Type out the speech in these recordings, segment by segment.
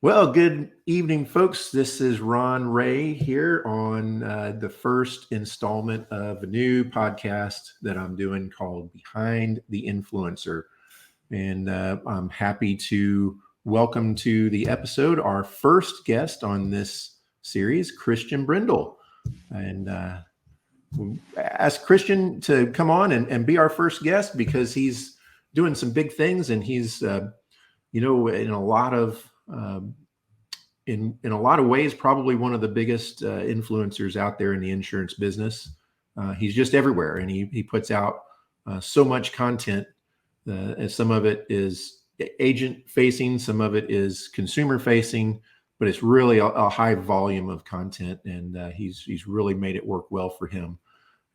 Well, good evening, folks. This is Ron Ray here on the first installment of a new podcast that I'm doing called Behind the Influencer. And I'm happy to welcome to the episode our first guest on this series, Christian Brindle. And we asked Christian to come on and be our first guest because he's doing some big things and he's, in a lot of in a lot of ways, probably one of the biggest influencers out there in the insurance business. He's just everywhere, and he puts out so much content. And some of it is agent facing, some of it is consumer facing, but it's really a high volume of content, and he's really made it work well for him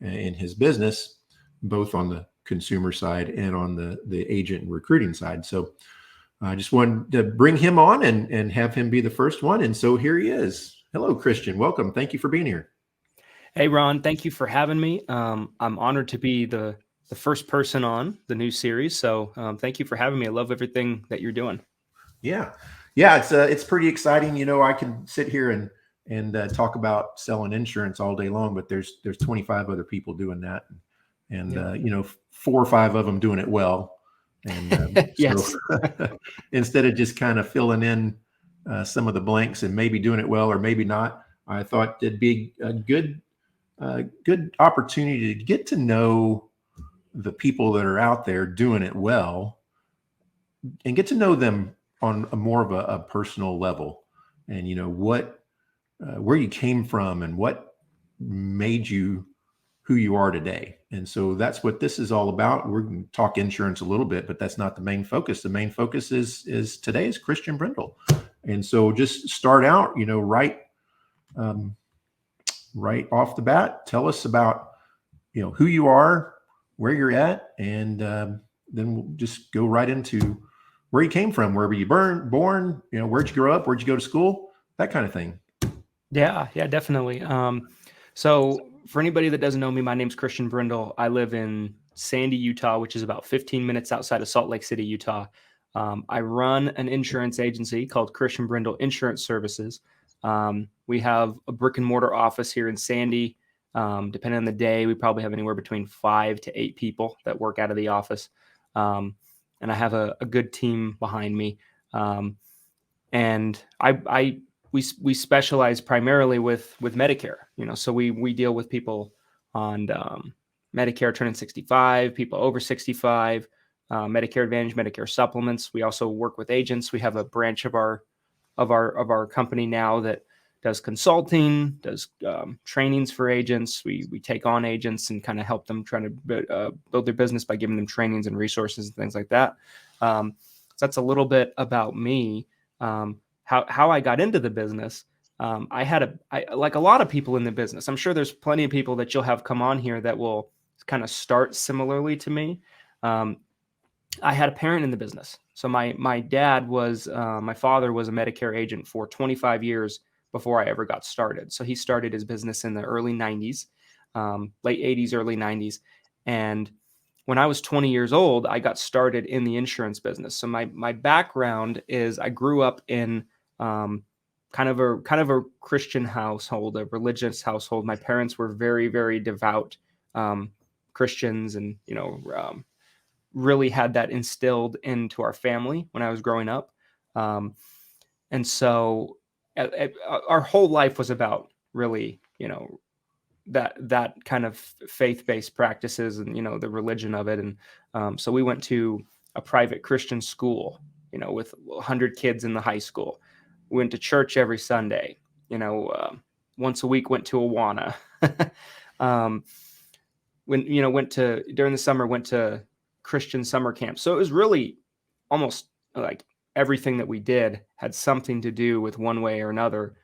in his business, both on the consumer side and on the agent and recruiting side. So I just wanted to bring him on and have him be the first one. And so here he is. Hello, Christian. Welcome. Thank you for being here. Hey, Ron. Thank you for having me. I'm honored to be the first person on the new series. So thank you for having me. I love everything that you're doing. Yeah. It's pretty exciting. I can sit here and talk about selling insurance all day long, but there's 25 other people doing that. And 4 or 5 of them doing it well. And yes. So instead of just kind of filling in some of the blanks and maybe doing it well or maybe not, I thought it'd be a good opportunity to get to know the people that are out there doing it well and get to know them on a more of a personal level, and where you came from and what made you who you are today. And so that's what this is all about. We're going to talk insurance a little bit, but that's not the main focus. The main focus is today's Christian Brindle. And so just start out, right off the bat, tell us about, who you are, where you're at, and then we'll just go right into where you came from, where were you born, where'd you grow up, where'd you go to school, that kind of thing. Yeah, definitely. So for anybody that doesn't know me, my name's Christian Brindle. I live in Sandy, Utah, which is about 15 minutes outside of Salt Lake City, Utah. I run an insurance agency called Christian Brindle Insurance Services. We have a brick and mortar office here in Sandy. Depending on the day, we probably have anywhere between 5 to 8 people that work out of the office. And I have a good team behind me. And we specialize primarily with Medicare, so we deal with people on Medicare turning 65, people over 65, Medicare Advantage, Medicare supplements. We also work with agents. We have a branch of our company now that does consulting, does trainings for agents. We take on agents and kind of help them try to build their business by giving them trainings and resources and things like that. So that's a little bit about me. How I got into the business. I like a lot of people in the business. I'm sure there's plenty of people that you'll have come on here that will kind of start similarly to me. I had a parent in the business. So my father was a Medicare agent for 25 years before I ever got started. So he started his business in the early 90s, late 80s, early 90s. And when I was 20 years old, I got started in the insurance business. So my background is I grew up in kind of a Christian household, a religious household. My parents were very, very devout Christians, and really had that instilled into our family when I was growing up. And so our whole life was about really, that kind of faith-based practices and, the religion of it. And so we went to a private Christian school, with 100 kids in the high school. We went to church every Sunday, once a week went to Awana. During the summer, went to Christian summer camp. So it was really almost like everything that we did had something to do with one way or another,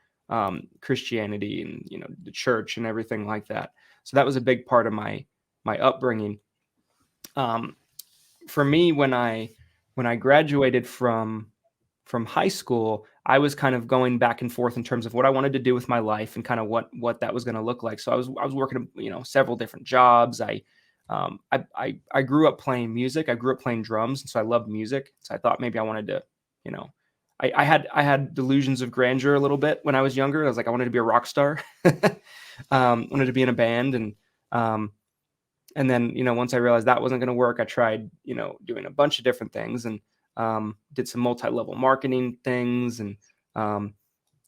Christianity and, the church and everything like that. So that was a big part of my upbringing. For me, when I graduated from high school, I was kind of going back and forth in terms of what I wanted to do with my life and kind of what that was going to look like. So I was working, several different jobs. I grew up playing music. I grew up playing drums, and so I loved music. So I thought maybe I wanted to, I had delusions of grandeur a little bit when I was younger. I was like, I wanted to be a rock star, wanted to be in a band. And then, once I realized that wasn't going to work, I tried, doing a bunch of different things and did some multi-level marketing things. And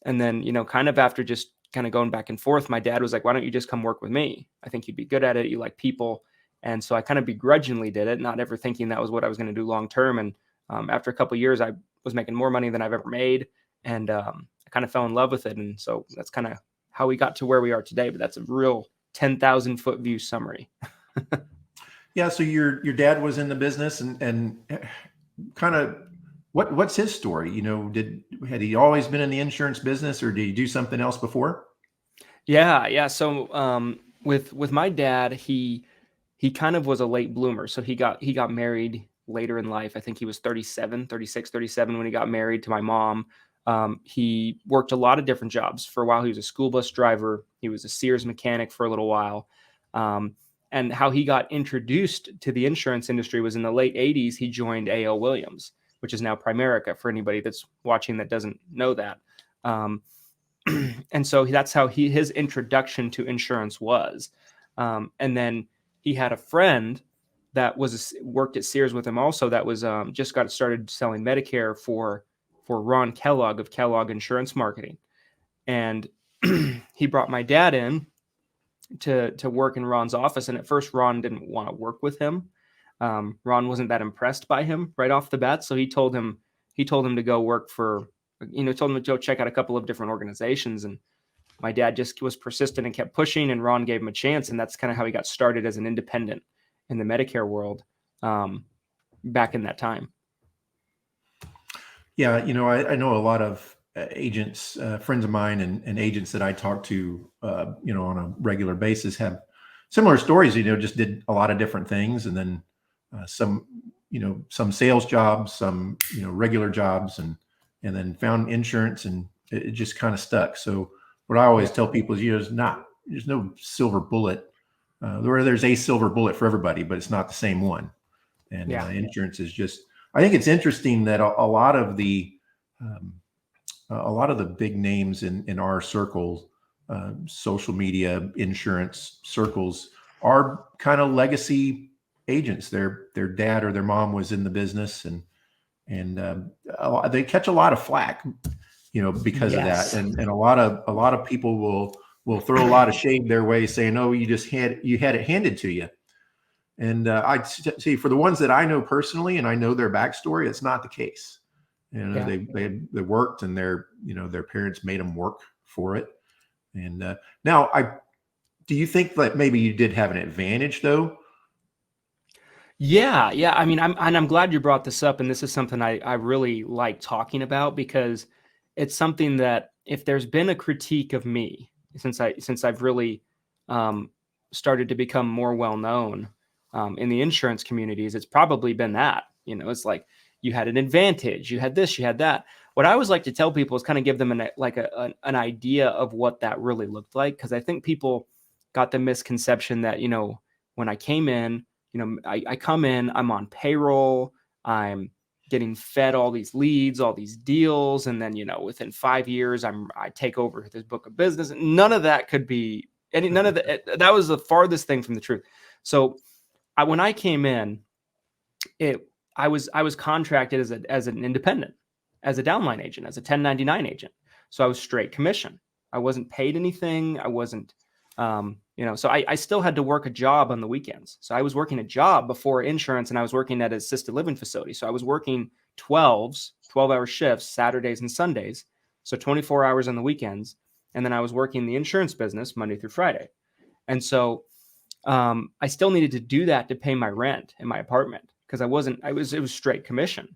then, kind of after just kind of going back and forth, my dad was like, why don't you just come work with me? I think you'd be good at it. You like people. And so I kind of begrudgingly did it, not ever thinking that was what I was going to do long term. And after a couple of years, I was making more money than I've ever made. And I kind of fell in love with it. And so that's kind of how we got to where we are today. But that's a real 10,000 foot view summary. Yeah. So your dad was in the business and kind of what's his story? Had he always been in the insurance business or did he do something else before? Yeah. So with my dad, he kind of was a late bloomer. So he got married later in life. I think he was 36, 37 when he got married to my mom. He worked a lot of different jobs. For a while, he was a school bus driver. He was a Sears mechanic for a little while. And how he got introduced to the insurance industry was in the late 80s. He joined A.L. Williams, which is now Primerica, for anybody that's watching that doesn't know that. And so that's how his introduction to insurance was. And then he had a friend that worked at Sears with him also that was just got started selling Medicare for Ron Kellogg of Kellogg Insurance Marketing. And he brought my dad in to work in Ron's office. And at first, Ron didn't want to work with him. Ron wasn't that impressed by him right off the bat. So he told him to go work for, told him to go check out a couple of different organizations. And my dad just was persistent and kept pushing, and Ron gave him a chance. And that's kind of how he got started as an independent in the Medicare world back in that time. Yeah. I know a lot of agents, friends of mine and agents that I talk to, on a regular basis have similar stories, just did a lot of different things. And then some sales jobs, some, regular jobs and then found insurance and it just kind of stuck. So what I always tell people is, there's no silver bullet. There's a silver bullet for everybody, but it's not the same one. And insurance is just, I think it's interesting that a lot of the big names in our circles, social media, insurance circles, are kind of legacy agents. Their dad or their mom was in the business, and they catch a lot of flack, because of that. And a lot of people will throw a lot of shade their way, saying, "Oh, you had it handed to you." And I see, for the ones that I know personally, and I know their backstory, it's not the case. They worked, and their parents made them work for it. And do you think that maybe you did have an advantage though? Yeah. I mean, I'm glad you brought this up, and this is something I really like talking about, because it's something that if there's been a critique of me since I've really started to become more well known in the insurance communities, it's probably been that. It's like, you had an advantage, you had this, you had that. What I always like to tell people is kind of give them an idea of what that really looked like. Because I think people got the misconception that, when I came in, I come in, I'm on payroll, I'm getting fed all these leads, all these deals. And then, within 5 years, I take over this book of business. None of that could be none of that was the farthest thing from the truth. So when I came in, I was contracted as an independent, as a downline agent, as a 1099 agent. So I was straight commission. I wasn't paid anything. I wasn't, so I still had to work a job on the weekends. So I was working a job before insurance, and I was working at an assisted living facility. So I was working 12-hour shifts, Saturdays and Sundays. So 24 hours on the weekends. And then I was working the insurance business Monday through Friday. And so I still needed to do that to pay my rent in my apartment, because it was straight commission,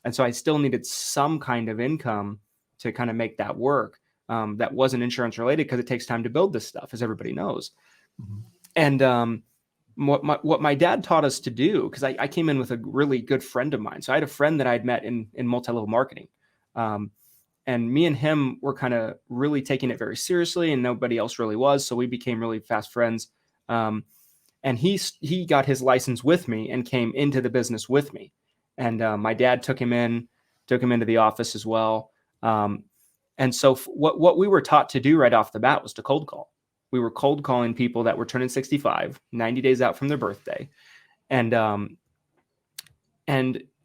and so I still needed some kind of income to kind of make that work. That wasn't insurance related, because it takes time to build this stuff, as everybody knows. Mm-hmm. And what my dad taught us to do, because I came in with a really good friend of mine. So I had a friend that I'd met in multi-level marketing. And me and him were kind of really taking it very seriously, and nobody else really was. So we became really fast friends. And he got his license with me and came into the business with me. And my dad took him in took him into the office as well. And so what we were taught to do right off the bat was to cold call. We were cold calling people that were turning 65, 90 days out from their birthday. And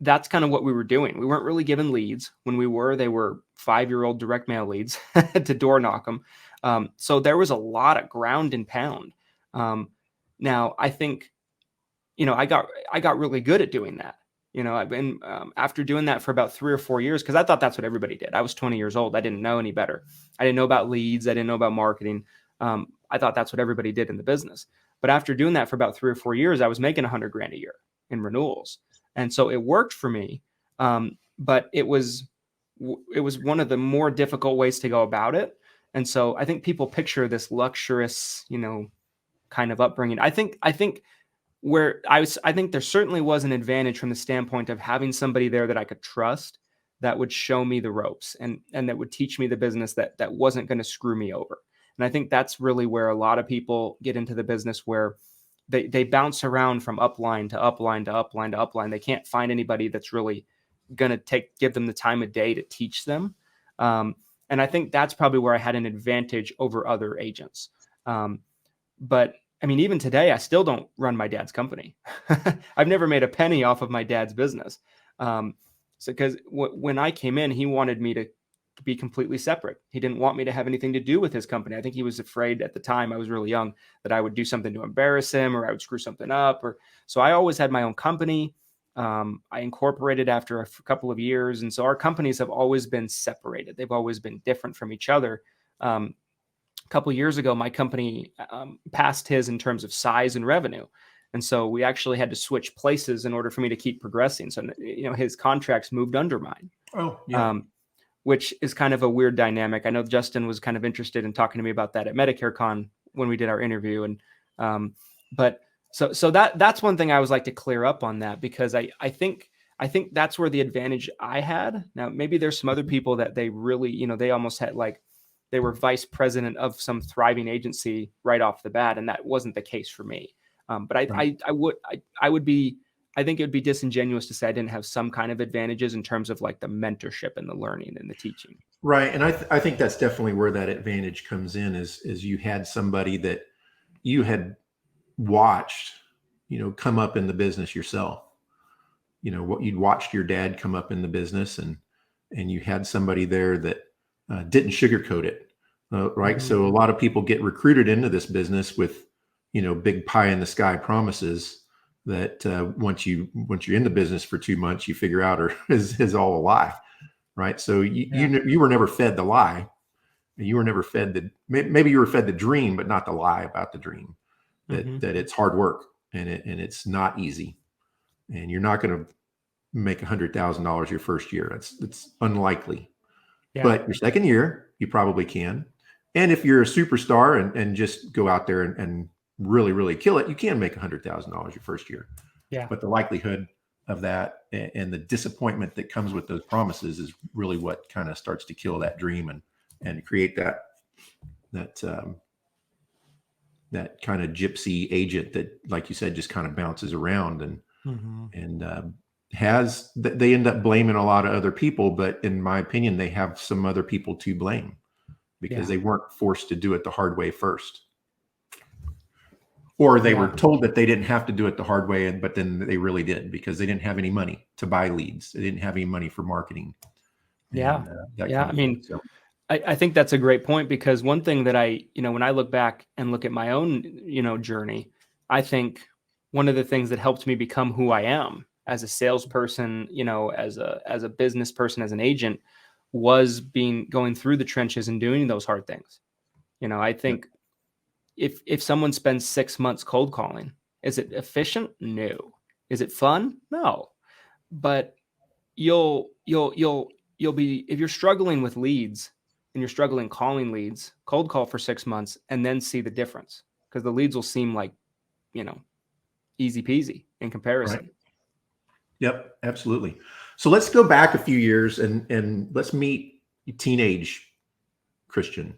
that's kind of what we were doing. We weren't really given leads. When we were, they were 5-year-old direct mail leads to door knock them. So there was a lot of ground and pound. Now I think, I got really good at doing that. I've been, after doing that for about 3 or 4 years, because I thought that's what everybody did. I was 20 years old. I didn't know any better. I didn't know about leads. I didn't know about marketing. I thought that's what everybody did in the business. But after doing that for about 3 or 4 years, I was making $100,000 a year in renewals. And so it worked for me. But it was one of the more difficult ways to go about it. And so I think people picture this luxurious, kind of upbringing. I think there certainly was an advantage from the standpoint of having somebody there that I could trust, that would show me the ropes and that would teach me the business that wasn't going to screw me over. And I think that's really where a lot of people get into the business, where they bounce around from upline to upline to upline to upline. They can't find anybody that's really going to give them the time of day to teach them. And I think that's probably where I had an advantage over other agents. But I mean, even today, I still don't run my dad's company. I've never made a penny off of my dad's business. Because when I came in, he wanted me to be completely separate. He didn't want me to have anything to do with his company. I think he was afraid at the time, I was really young, that I would do something to embarrass him, or I would screw something up. So I always had my own company. I incorporated after a couple of years. And so our companies have always been separated. They've always been different from each other. A couple of years ago, my company passed his in terms of size and revenue. And so we actually had to switch places in order for me to keep progressing. So, his contracts moved under mine. Oh, yeah. Which is kind of a weird dynamic. I know Justin was kind of interested in talking to me about that at Medicare Con when we did our interview. And, but so that's one thing I always like to clear up on that, because I think that's where the advantage I had. Now, maybe there's some other people that they really, they almost had they were vice president of some thriving agency right off the bat. And that wasn't the case for me. But I think it would be disingenuous to say I didn't have some kind of advantages in terms of the mentorship and the learning and the teaching. Right. And I think that's definitely where that advantage comes in, is you had somebody that you had watched, come up in the business yourself. What you'd watched your dad come up in the business, and you had somebody there that didn't sugarcoat it. Right. Mm-hmm. So a lot of people get recruited into this business with, big pie in the sky promises that once you're in the business for 2 months, you figure out is all a lie. Right. So you were never fed the lie. You were never fed maybe you were fed the dream, but not the lie about the dream, that it's hard work and it's not easy, and you're not going to make $100,000 your first year. It's unlikely. Yeah. But your second year, you probably can. And if you're a superstar and just go out there and really, really kill it, you can make $100,000 your first year. Yeah. But the likelihood of that and the disappointment that comes with those promises is really what kind of starts to kill that dream and create that kind of gypsy agent that, like you said, just kind of bounces around and they end up blaming a lot of other people. But in my opinion, they have some other people to blame because they weren't forced to do it the hard way first. Or they were told that they didn't have to do it the hard way, but then they really did, because they didn't have any money to buy leads. They didn't have any money for marketing. I mean, I think that's a great point, because one thing that when I look back and look at my own, journey, I think one of the things that helped me become who I am as a salesperson, as a business person, as an agent, was going through the trenches and doing those hard things. I think if someone spends 6 months cold calling, is it efficient? No. Is it fun? No. But you'll be, if you're struggling with leads and you're struggling calling leads, cold call for 6 months and then see the difference, because the leads will seem like, easy peasy in comparison. Right. Yep, absolutely. So let's go back a few years and let's meet teenage Christian.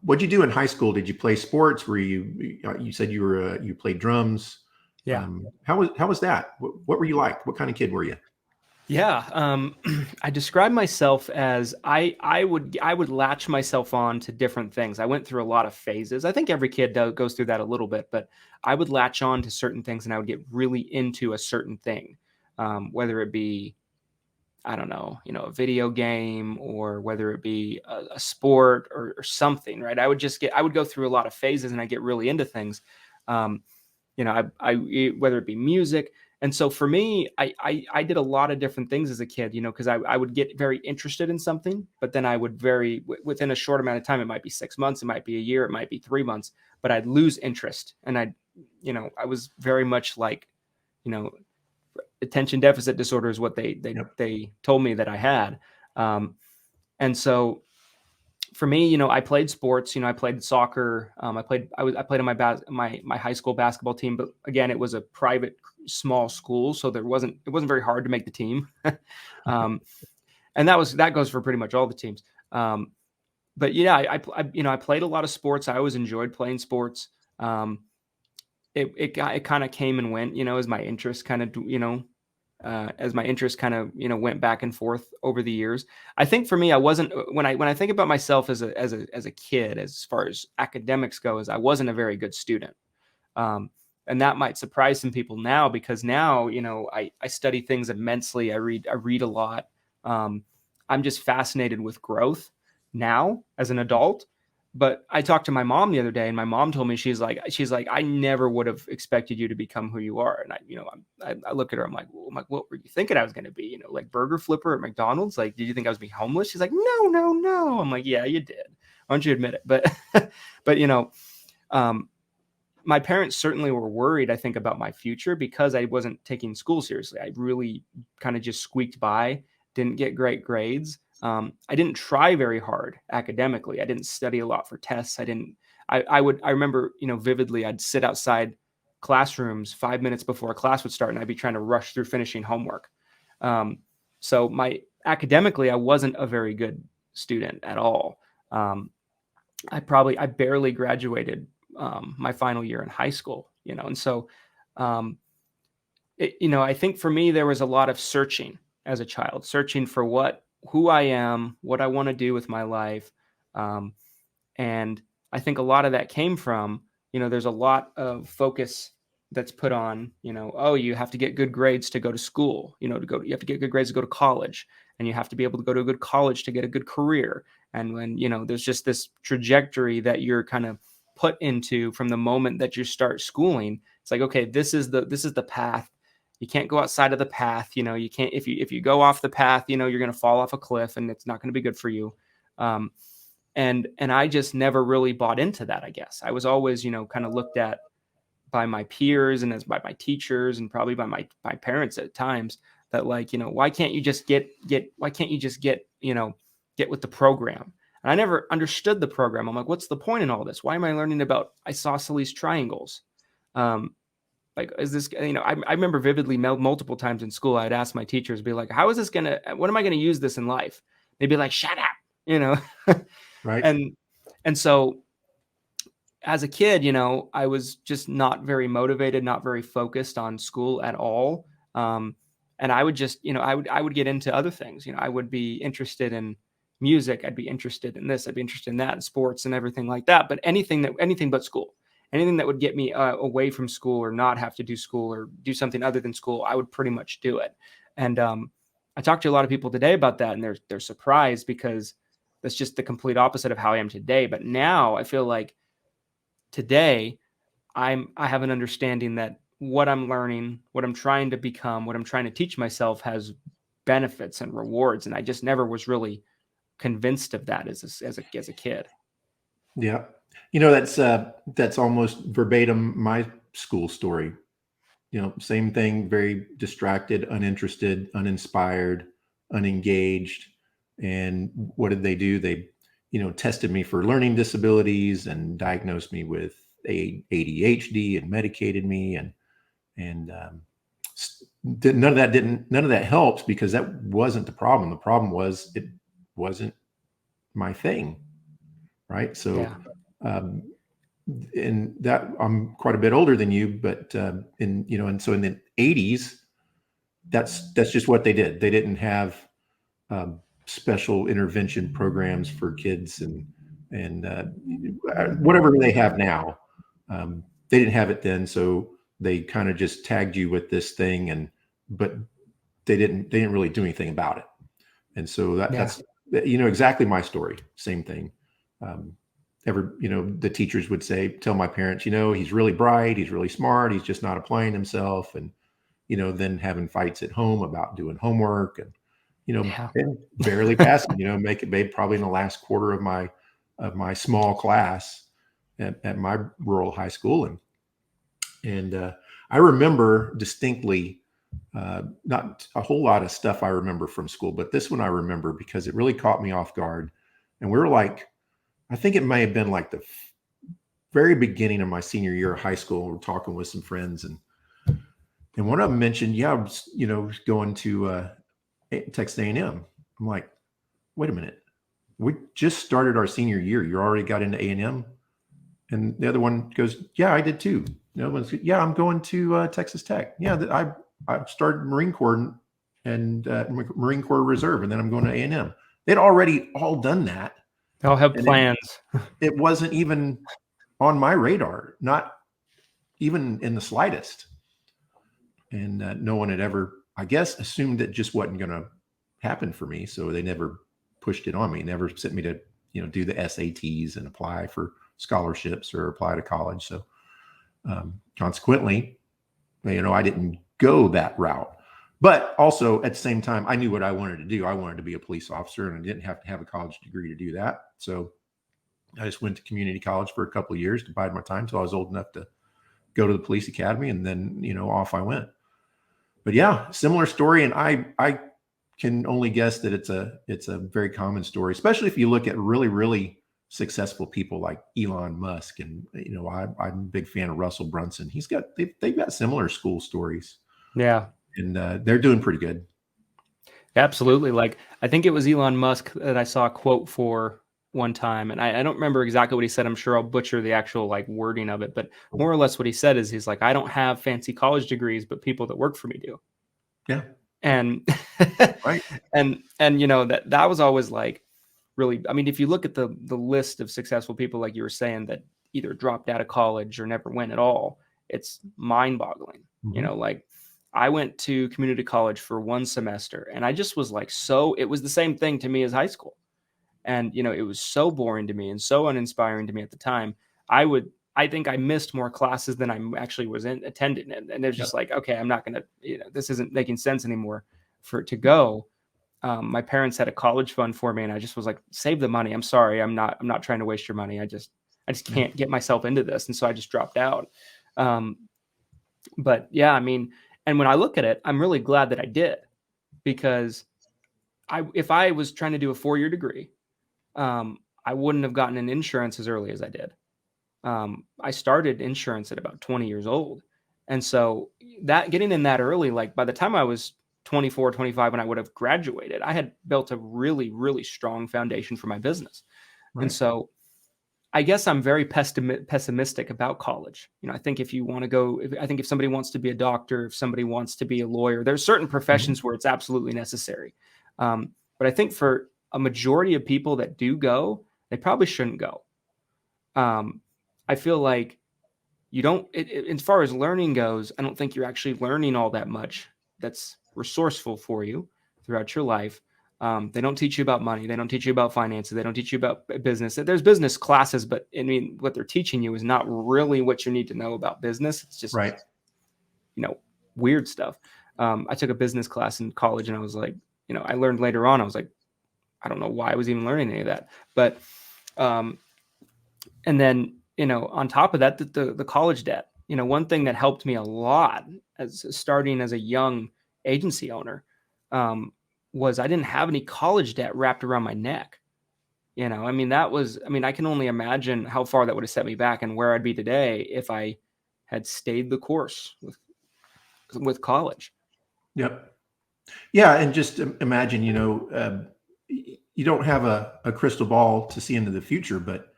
What'd you do in high school? Did you play sports? Were you said you played drums? Yeah. How was that? What were you like? What kind of kid were you? Yeah, I describe myself as I would latch myself on to different things. I went through a lot of phases. I think every kid goes through that a little bit, but I would latch on to certain things, and I would get really into a certain thing, whether it be, I don't know, a video game, or whether it be a sport, or something, right? I would go through a lot of phases, and I get really into things. Um, whether it be music. And so for me, I did a lot of different things as a kid, because I would get very interested in something, but then I would within a short amount of time, it might be 6 months, it might be a year, it might be 3 months, but I'd lose interest. And I was very much like, you know, attention deficit disorder is what Yep. they told me that I had. And so for me, I played sports. I played soccer. I played on my high school basketball team, but again, it was a private small school, so it wasn't very hard to make the team. um, and that goes for pretty much all the teams. But yeah, I played a lot of sports. I always enjoyed playing sports. It kind of came and went, as my interest kind of, went back and forth over the years. I think for me, I wasn't when I think about myself as a kid, as far as academics go, is I wasn't a very good student. And that might surprise some people now, because now, I study things immensely. I read a lot. I'm just fascinated with growth now as an adult. But I talked to my mom the other day, and my mom told me, she's like, I never would have expected you to become who you are. And I look at her, I'm like, what were you thinking I was going to be? Like burger flipper at McDonald's? Like, did you think I was being homeless? She's like, no, no, no. I'm like, yeah, you did. Why don't you admit it? But, but um, my parents certainly were worried, I think, about my future, because I wasn't taking school seriously. I really kind of just squeaked by, didn't get great grades. I didn't try very hard academically. I didn't study a lot for tests. I remember, vividly, I'd sit outside classrooms 5 minutes before a class would start, and I'd be trying to rush through finishing homework. So academically, I wasn't a very good student at all. Um, I barely graduated my final year in high school, and so, um, I think for me, there was a lot of searching as a child, searching for who I am, what I want to do with my life. Um, and I think a lot of that came from, there's a lot of focus that's put on, oh, you have to get good grades to go to school, you have to get good grades to go to college, and you have to be able to go to a good college to get a good career. And when, there's just this trajectory that you're kind of put into from the moment that you start schooling. It's like, okay, this is the path. You can't go outside of the path. You can't, if you go off the path, you're going to fall off a cliff, and it's not going to be good for you. Um, and I just never really bought into that. I guess I was always, kind of looked at by my peers, and as by my teachers, and probably by my parents at times, that, like, why can't you just get with the program? And I never understood the program. I'm like, what's the point in all this? Why am I learning about isosceles triangles? Um, like, is this, I remember vividly, multiple times in school, I'd ask my teachers, be like, when am I going to use this in life? They'd be like, shut up, you know? Right. and, and so as a kid, I was just not very motivated, not very focused on school at all. And I would just, I would get into other things. I would be interested in music. I'd be interested in this. I'd be interested in that, and sports and everything like that. But anything but school, anything that would get me away from school, or not have to do school, or do something other than school, I would pretty much do it. And I talked to a lot of people today about that, and they're surprised, because that's just the complete opposite of how I am today. But now I feel like today I have an understanding that what I'm learning, what I'm trying to become, what I'm trying to teach myself, has benefits and rewards, and I just never was really convinced of that as a kid. Yeah. That's almost verbatim my school story. Same thing, very distracted, uninterested, uninspired, unengaged. And what did they do? They, tested me for learning disabilities and diagnosed me with ADHD and medicated me. And none of that helps, because that wasn't the problem. The problem was it wasn't my thing. Right. So, Yeah. um, and that I'm quite a bit older than you, but and so in the 80s, that's just what they did. They didn't have special intervention programs for kids and whatever they have now. They didn't have it then, so they kind of just tagged you with this thing, but they didn't really do anything about it. And so that's exactly my story. Same thing. The teachers would tell my parents, he's really bright, he's really smart, he's just not applying himself, and then having fights at home about doing homework, and and barely passing, make it probably in the last quarter of my small class at my rural high school. And I remember distinctly, not a whole lot of stuff I remember from school, but this one I remember because it really caught me off guard. And we were like, I think it may have been like the very beginning of my senior year of high school. We're talking with some friends, and one of them mentioned, I was, going to Texas A&M. I'm like, wait a minute, we just started our senior year. You already got into A&M? And the other one goes, yeah, I did too. The other one's, yeah, I'm going to Texas Tech. Yeah, I started Marine Corps and Marine Corps Reserve, and then I'm going to A&M. They'd already all done that. They all have plans. It wasn't even on my radar, not even in the slightest. And no one had ever, I guess, assumed it just wasn't going to happen for me. So they never pushed it on me, never sent me to, do the SATs and apply for scholarships or apply to college. So consequently, I didn't go that route. But also at the same time, I knew what I wanted to do. I wanted to be a police officer, and I didn't have to have a college degree to do that. So I just went to community college for a couple of years to bide my time till I was old enough to go to the police academy, and then, off I went. But yeah, similar story. And I can only guess that it's a very common story, especially if you look at really, really successful people like Elon Musk. And, I'm a big fan of Russell Brunson. They've got similar school stories. Yeah. And they're doing pretty good. Absolutely. Like, I think it was Elon Musk that I saw a quote for one time, and I don't remember exactly what he said. I'm sure I'll butcher the actual wording of it, but more or less what he said is, he's like, I don't have fancy college degrees, but people that work for me do. Yeah. And right. And that was always really, I mean, if you look at the list of successful people, like you were saying, that either dropped out of college or never went at all, it's mind-boggling. Mm-hmm. I went to community college for one semester, and I just was it was the same thing to me as high school. And, it was so boring to me and so uninspiring to me at the time. I think I missed more classes than I actually was attending. And it was just okay, I'm not going to, this isn't making sense anymore for it to go. My parents had a college fund for me, and I just was like, save the money. I'm sorry. I'm not trying to waste your money. I just can't get myself into this. And so I just dropped out. But yeah, I mean, and when I look at it, I'm really glad that I did, because if I was trying to do a 4-year degree, I wouldn't have gotten an insurance as early as I did. I started insurance at about 20 years old. And so that getting in that early, by the time I was 24, 25, when I would have graduated, I had built a really, really strong foundation for my business. Right. And so I guess I'm very pessimistic about college. I think if you want to go, I think if somebody wants to be a doctor, if somebody wants to be a lawyer, there's certain professions mm-hmm. where it's absolutely necessary. But I think for a majority of people that do go, they probably shouldn't go. I feel like you don't, as far as learning goes, I don't think you're actually learning all that much that's resourceful for you throughout your life. They don't teach you about money. They don't teach you about finances. They don't teach you about business. There's business classes, but I mean, what they're teaching you is not really what you need to know about business. It's just, right. Weird stuff. I took a business class in college, and I was like, I learned later on, I was like, I don't know why I was even learning any of that. But, and then, on top of that, the college debt, one thing that helped me a lot as starting as a young agency owner, was I didn't have any college debt wrapped around my neck. I can only imagine how far that would have set me back and where I'd be today if I had stayed the course with college. Yep. Yeah. And just imagine, you don't have a crystal ball to see into the future, but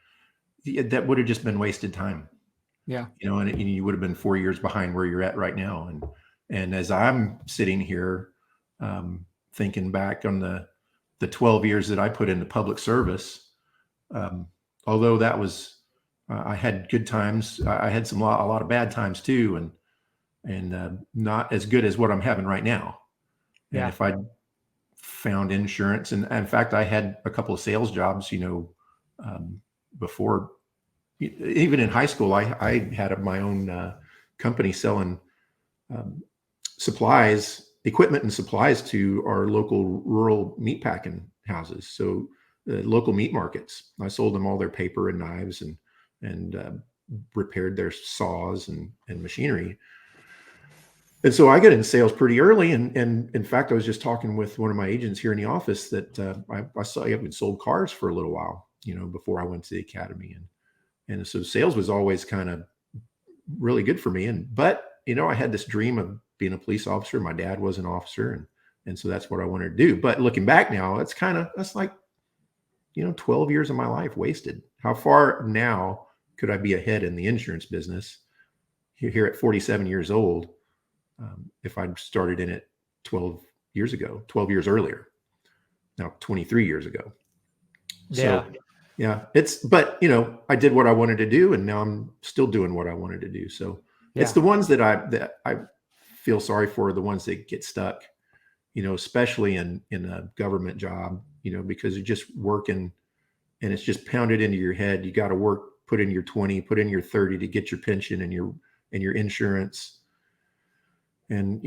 that would have just been wasted time. Yeah. And you would have been 4 years behind where you're at right now. And as I'm sitting here, thinking back on the 12 years that I put into public service, although that was, I had good times. I had a lot of bad times too, and not as good as what I'm having right now. And Yeah. if I found insurance, and in fact, I had a couple of sales jobs, before, even in high school, I had my own company selling equipment and supplies to our local rural meat packing houses. So local meat markets. I sold them all their paper and knives and repaired their saws and machinery. And so I got in sales pretty early. And in fact, I was just talking with one of my agents here in the office that I saw you had sold cars for a little while, before I went to the academy. And so sales was always kind of really good for me. But I had this dream of being a police officer. My dad was an officer. And so that's what I wanted to do. But looking back now, that's like, 12 years of my life wasted. How far now could I be ahead in the insurance business here at 47 years old? If I'd started in it 12 years earlier, now 23 years ago. Yeah. So yeah, but I did what I wanted to do, and now I'm still doing what I wanted to do. So it's the ones that I feel sorry for, the ones that get stuck, especially in a government job, because you're just working and it's just pounded into your head. You got to work, put in your 20, put in your 30 to get your pension and your insurance. And,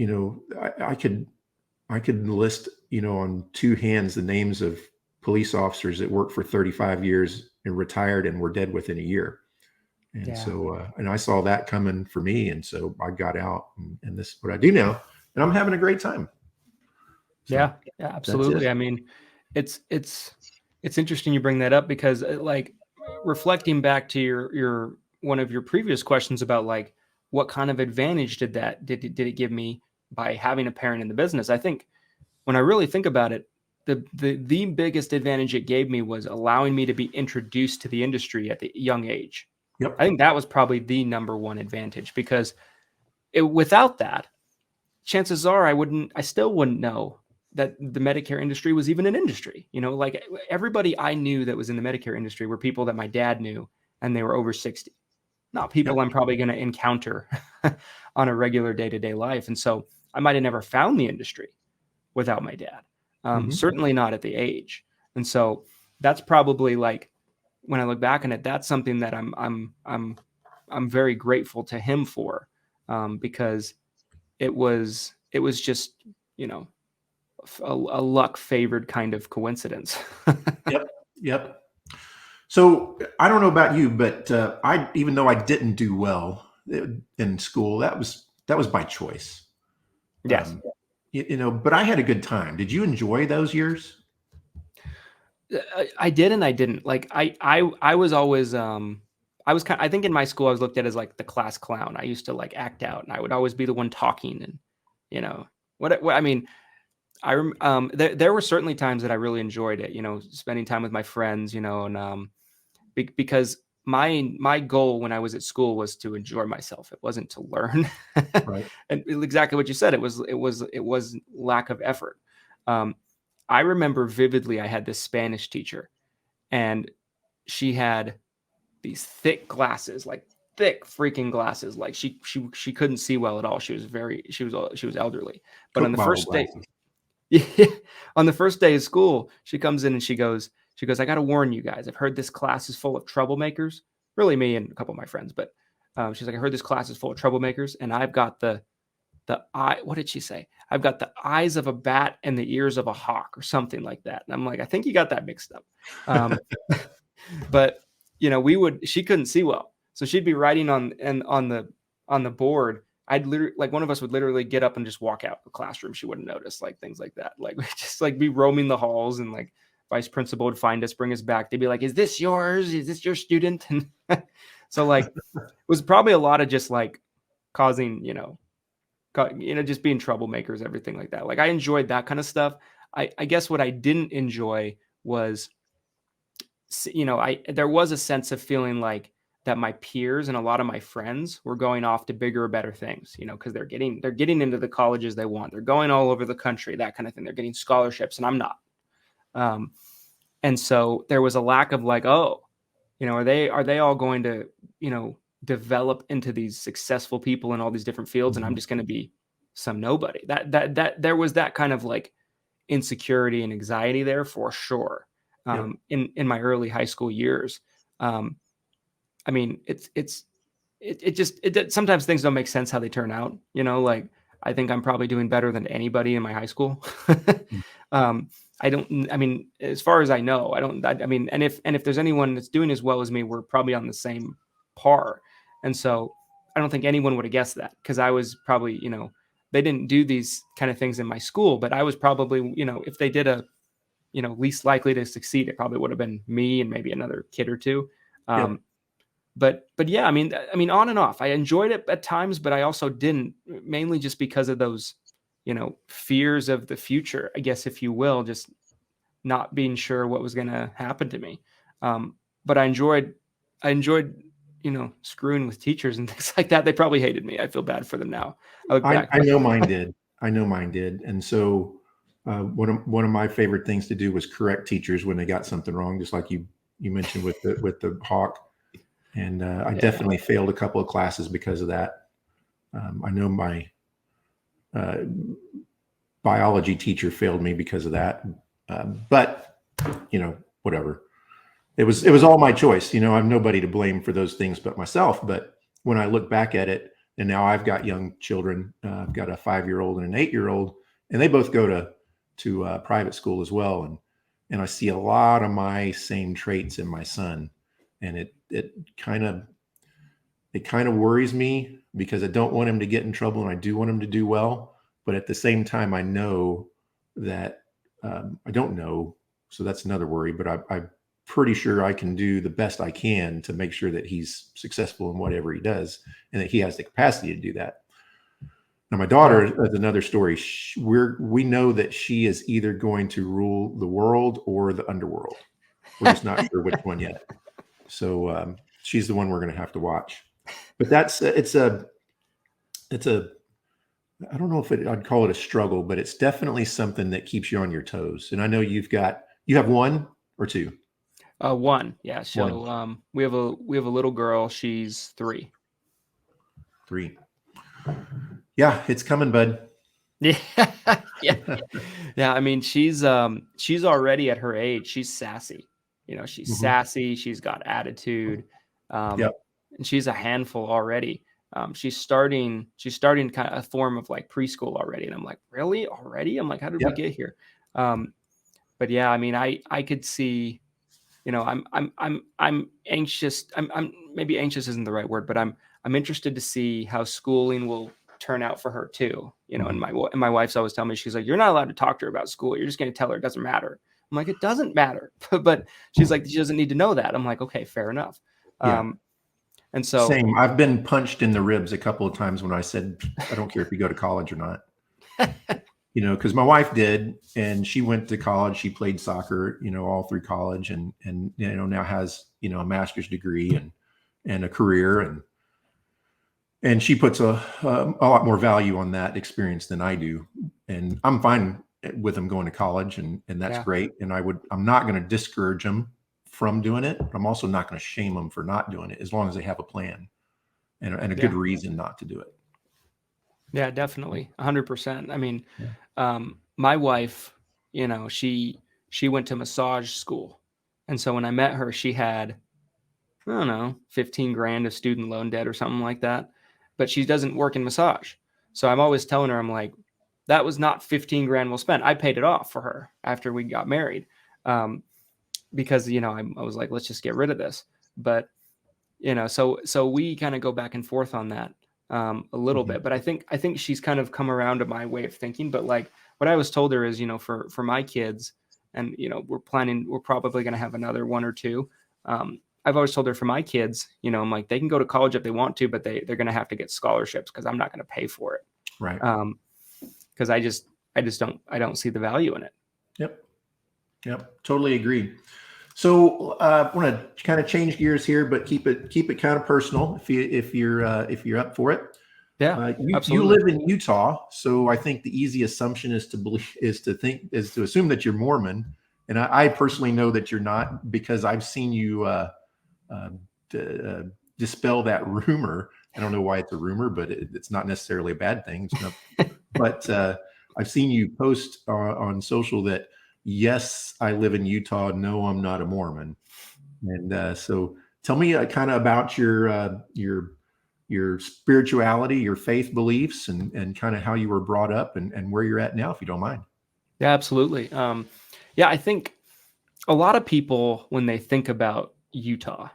I could list, on two hands, the names of police officers that worked for 35 years and retired and were dead within a year. And so, and I saw that coming for me. And so I got out and this is what I do now, and I'm having a great time. So, yeah, absolutely. I mean, it's interesting you bring that up, because like, reflecting back to your one of your previous questions about like, what kind of advantage did it give me by having a parent in the business? I think when I really think about it, the biggest advantage it gave me was allowing me to be introduced to the industry at the young age. Yep. I think that was probably the number one advantage, because without that, chances are I still wouldn't know that the Medicare industry was even an industry. Like, everybody I knew that was in the Medicare industry were people that my dad knew, and they were over 60. Not people I'm probably going to encounter on a regular day-to-day life. And so I might have never found the industry without my dad. Certainly not at the age. And so that's probably, like, when I look back on it, that's something that I'm very grateful to him for, because it was just, a luck favored kind of coincidence. Yep. So I don't know about you, but even though I didn't do well in school, that was by choice. Yes. But I had a good time. Did you enjoy those years? I did and I didn't. Like, I was always I think in my school I was looked at as like the class clown. I used to like act out, and I would always be the one talking, and what I mean. There were certainly times that I really enjoyed it, spending time with my friends, and because my goal when I was at school was to enjoy myself. It wasn't to learn. Right. And exactly what you said, it was lack of effort. I remember vividly, I had this Spanish teacher, and she had these thick glasses, like thick freaking glasses. Like, she couldn't see well at all. She was elderly. But on the first day, on the first day of school, she comes in and she goes, I got to warn you guys. I've heard this class is full of troublemakers. Really, me and a couple of my friends. But she's like, I heard this class is full of troublemakers, and I've got the eye. What did she say? I've got the eyes of a bat and the ears of a hawk, or something like that. And I'm like, I think you got that mixed up. But she couldn't see well, so she'd be writing on the board. I'd literally, like, one of us would literally get up and just walk out the classroom. She wouldn't notice, like, things like that. Like, just like be roaming the halls, and like vice principal would find us, bring us back. They'd be like, is this yours? Is this your student? And so, like, it was probably a lot of just like causing, just being troublemakers, everything like that. Like, I enjoyed that kind of stuff. I guess what I didn't enjoy was, there was a sense of feeling like that my peers and a lot of my friends were going off to bigger, better things, because they're getting into the colleges they want. They're going all over the country, that kind of thing. They're getting scholarships, and I'm not. And so there was a lack of like, oh, are they all going to, develop into these successful people in all these different fields, and I'm just going to be some nobody. That there was that kind of like insecurity and anxiety there for sure. In my early high school years. I mean, it sometimes things don't make sense how they turn out, like I think I'm probably doing better than anybody in my high school. I mean, as far as I know, I mean, and if there's anyone that's doing as well as me, we're probably on the same par. And so I don't think anyone would have guessed that, because I was probably, they didn't do these kind of things in my school, but I was probably, if they did least likely to succeed, it probably would have been me and maybe another kid or two. But yeah, I mean, on and off, I enjoyed it at times, but I also didn't, mainly just because of those, fears of the future, I guess, if you will, just not being sure what was going to happen to me. But I enjoyed, screwing with teachers and things like that. They probably hated me. I feel bad for them now. I know mine did. And so one of my favorite things to do was correct teachers when they got something wrong, just like you mentioned with the hawk. And I definitely failed a couple of classes because of that. I know my biology teacher failed me because of that. But whatever. It was all my choice. I'm nobody to blame for those things but myself. But when I look back at it, and now I've got young children, I've got a 5-year-old and an 8-year-old, and they both go to private school as well. And I see a lot of my same traits in my son. And it kind of worries me, because I don't want him to get in trouble, and I do want him to do well. But at the same time, I know that I don't know. So that's another worry, but I'm pretty sure I can do the best I can to make sure that he's successful in whatever he does, and that he has the capacity to do that. Now, my daughter is another story. We know that she is either going to rule the world or the underworld. We're just not sure which one yet. So she's the one we're going to have to watch. But it's a I don't know if I'd call it a struggle, but it's definitely something that keeps you on your toes. And I know you have one or two. One. Yeah. So One. we have a little girl. She's 3. 3. Yeah, it's coming, bud. Yeah. Yeah. I mean, she's already at her age. She's sassy. She's sassy. She's got attitude. And she's a handful already. She's starting kind of a form of like preschool already. And I'm like, really? Already? I'm like, how did we get here? But yeah, I mean, I could see, I'm anxious. I'm maybe anxious isn't the right word, but I'm interested to see how schooling will turn out for her too. And my wife's always telling me, she's like, you're not allowed to talk to her about school. You're just going to tell her it doesn't matter. I'm like, it doesn't matter. But she's like, she doesn't need to know that. I'm like, okay, fair enough. And so same. I've been punched in the ribs a couple of times when I said, I don't care if you go to college or not. Because my wife did, and she went to college. She played soccer, all through college, and now has a master's degree and a career, and she puts a lot more value on that experience than I do. And I'm fine with them going to college, and that's great. And I'm not going to discourage them from doing it. I'm also not going to shame them for not doing it, as long as they have a plan and a good reason not to do it. Yeah, definitely. 100%. I mean, my wife, she went to massage school. And so when I met her, she had, I don't know, 15 grand of student loan debt or something like that. But she doesn't work in massage. So I'm always telling her, I'm like, that was not 15 grand well spent. I paid it off for her after we got married. Because, I was like, let's just get rid of this. But, so we kind of go back and forth on that. A little bit, but I think she's kind of come around to my way of thinking. But like what I always told her is, for my kids, and we're probably going to have another 1 or 2. I've always told her, for my kids, I'm like, they can go to college if they want to, but they're going to have to get scholarships, because I'm not going to pay for it. Right. Because I don't see the value in it. Yep. Totally agree. So I want to kind of change gears here, but keep it kind of personal if you're up for it. Yeah, You absolutely. live in Utah, so I think the easy assumption is to assume that you're Mormon, and I personally know that you're not because I've seen you uh, d- uh, dispel that rumor. I don't know why it's a rumor, but it's not necessarily a bad thing. It's not, but I've seen you post on social that yes, I live in Utah. No, I'm not a Mormon. And so, tell me kind of about your spirituality, your faith beliefs, and kind of how you were brought up and where you're at now, if you don't mind. Yeah, absolutely. Yeah, I think a lot of people when they think about Utah,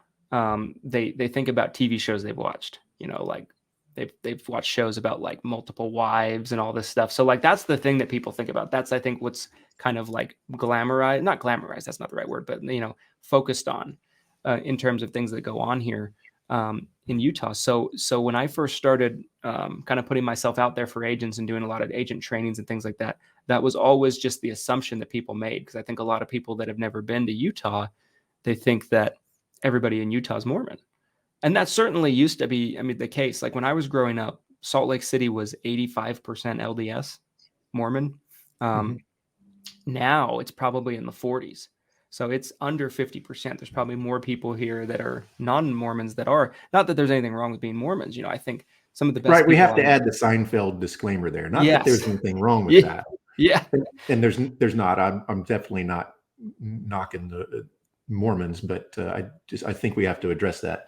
they think about TV shows they've watched. Like they've watched shows about like multiple wives and all this stuff. So like that's the thing that people think about. That's I think what's kind of like glamorized, not glamorized. That's not the right word, but focused on in terms of things that go on here in Utah. So when I first started kind of putting myself out there for agents and doing a lot of agent trainings and things like that, that was always just the assumption that people made. Because I think a lot of people that have never been to Utah, they think that everybody in Utah is Mormon. And that certainly used to be, I mean, the case. Like when I was growing up, Salt Lake City was 85% LDS Mormon. Mhm. Um, Now it's probably in the 40s. So it's under 50%. There's probably more people here that are non-Mormons that are. Not that there's anything wrong with being Mormons. I think some of the best Right, we people have to I add the Seinfeld disclaimer there. Not that yes. there's anything wrong with Yeah. that, Yeah. and there's not. I'm definitely not knocking the Mormons, but I think we have to address that.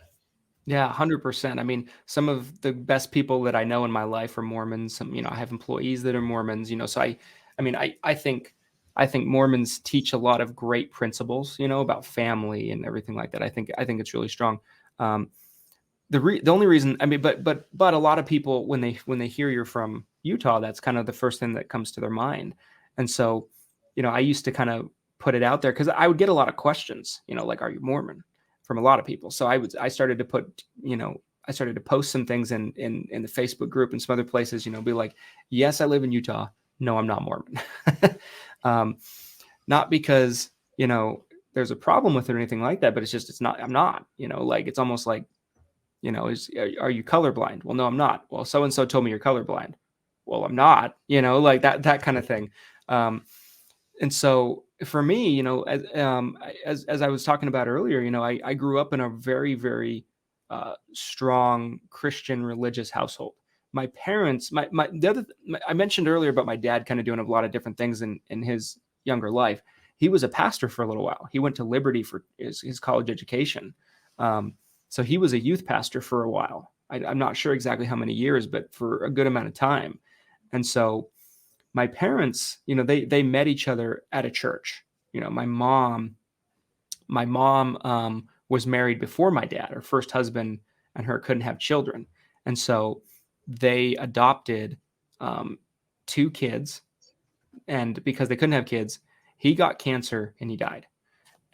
Yeah, 100%. I mean, some of the best people that I know in my life are Mormons. I have employees that are Mormons, so I mean, I think Mormons teach a lot of great principles, about family and everything like that. I think it's really strong. Um, the only reason, I mean, but a lot of people when they hear you're from Utah, that's kind of the first thing that comes to their mind. And so, I used to kind of put it out there because I would get a lot of questions, like, are you Mormon, from a lot of people. So I started to put, I started to post some things in the Facebook group and some other places, be like, yes, I live in Utah. No, I'm not Mormon. um, Not because, there's a problem with it or anything like that, but it's not, I'm not, like, it's almost like, are you colorblind? Well, no, I'm not. Well, so and so told me you're colorblind. Well, I'm not. Like that kind of thing. Um, and so for me, as I was talking about earlier, I grew up in a very very strong Christian religious household. My parents, my the other I mentioned earlier about my dad kind of doing a lot of different things in his younger life. He was a pastor for a little while. He went to Liberty for his college education. Um, so he was a youth pastor for a while. I'm not sure exactly how many years, but for a good amount of time. And so my parents, they met each other at a church. My mom was married before my dad. Her first husband and her couldn't have children, and so they adopted um, two kids. And because they couldn't have kids, he got cancer and he died.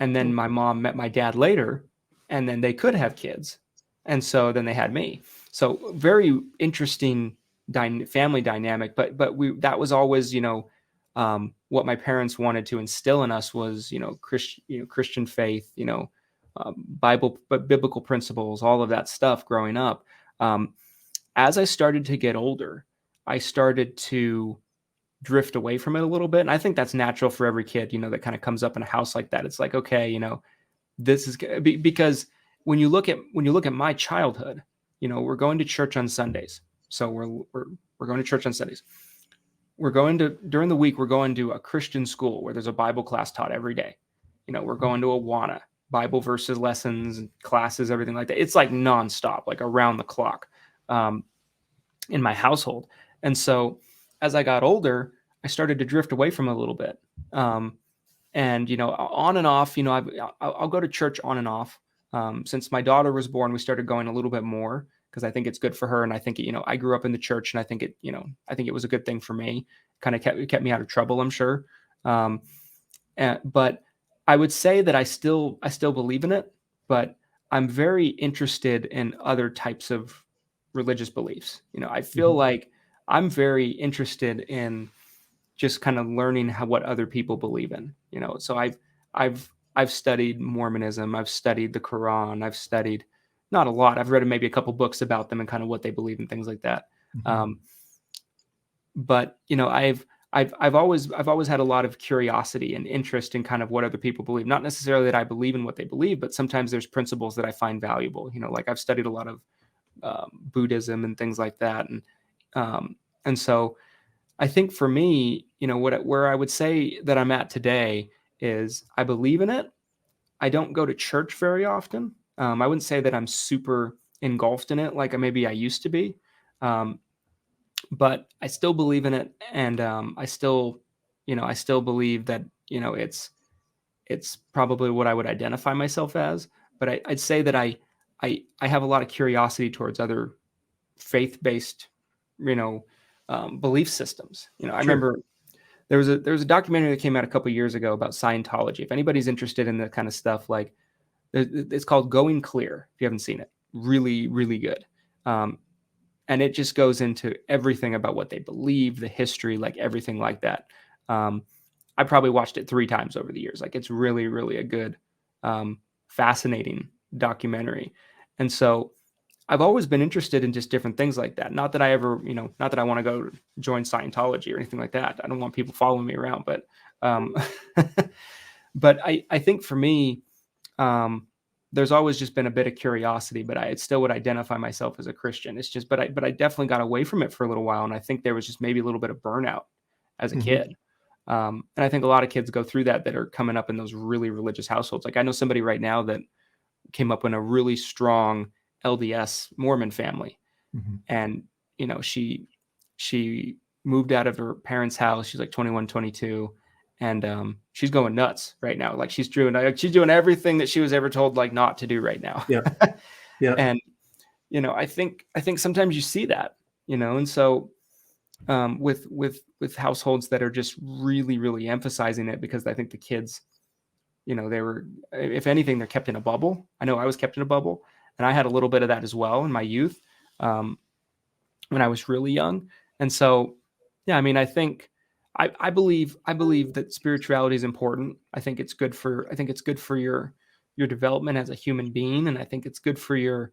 And then my mom met my dad later, and then they could have kids. And so then they had me. So very interesting family dynamic. But that was always, what my parents wanted to instill in us was, Christian faith, biblical principles, all of that stuff growing up. Um, as I started to get older, I started to drift away from it a little bit. And I think that's natural for every kid, that kind of comes up in a house like that. It's like, okay, this is because when you look at my childhood, we're going to church on Sundays. So we're going to church on Sundays. We're going to during the week, we're going to a Christian school where there's a Bible class taught every day. We're going to Awana, Bible verses, lessons, classes, everything like that. It's like nonstop, like around the clock. Um, in my household. And so as I got older, I started to drift away from it a little bit. And, on and off, I'll go to church on and off. Since my daughter was born, we started going a little bit more because I think it's good for her. And I think, I grew up in the church and I think it was a good thing for me. Kind of kept me out of trouble, I'm sure. But I would say that I still believe in it, but I'm very interested in other types of religious beliefs. I feel Mhm. like I'm very interested in just kind of learning what other people believe in. So I've I've studied Mormonism. I've studied the Quran. I've studied not a lot. I've read maybe a couple books about them and kind of what they believe and things like that. Mm-hmm. But I've always had a lot of curiosity and interest in kind of what other people believe. Not necessarily that I believe in what they believe, but sometimes there's principles that I find valuable. Like I've studied a lot of Buddhism and things like that, and so I think for me, where I would say that I'm at today is I believe in it. I don't go to church very often. I wouldn't say that I'm super engulfed in it like maybe I used to be. But I still believe in it, and I still believe that it's probably what I would identify myself as. But I'd say that I have a lot of curiosity towards other faith-based, belief systems. I Sure. remember there was a documentary that came out a couple years ago about Scientology. If anybody's interested in that kind of stuff, like it's called Going Clear. If you haven't seen it, really, really good. And it just goes into everything about what they believe, the history, like everything like that. I probably watched it 3 times over the years. Like it's really, really a good, fascinating documentary. And so I've always been interested in just different things like that. Not that I ever, not that I want to go join Scientology or anything like that. I don't want people following me around, but, but I think for me, there's always just been a bit of curiosity, but I still would identify myself as a Christian. It's just, but I definitely got away from it for a little while. And I think there was just maybe a little bit of burnout as a Mm-hmm. kid. And I think a lot of kids go through that are coming up in those really religious households. Like I know somebody right now that came up in a really strong LDS Mormon family. Mm-hmm. And, she moved out of her parents' house. She's like 21, 22. And she's going nuts right now. Like she's doing everything that she was ever told like not to do right now. Yeah. Yeah. And I think sometimes you see that, and so with households that are just really, really emphasizing it because I think the kids, they were, if anything, they're kept in a bubble. I know I was kept in a bubble, and I had a little bit of that as well in my youth, when I was really young. And so, yeah, I mean, I think I believe that spirituality is important. I think it's good for your development as a human being, and I think it's good for your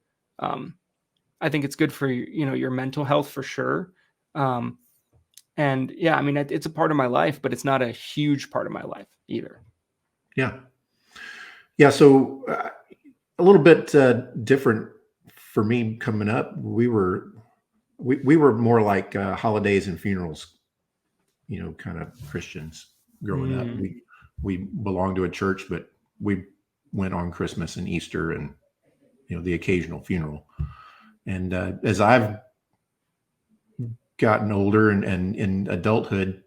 your mental health for sure. And yeah, I mean, it's a part of my life, but it's not a huge part of my life either. Yeah. Yeah. So a little bit different for me coming up. We were more like holidays and funerals, kind of Christians growing up. We belonged to a church, but we went on Christmas and Easter and the occasional funeral. And as I've gotten older and in adulthood,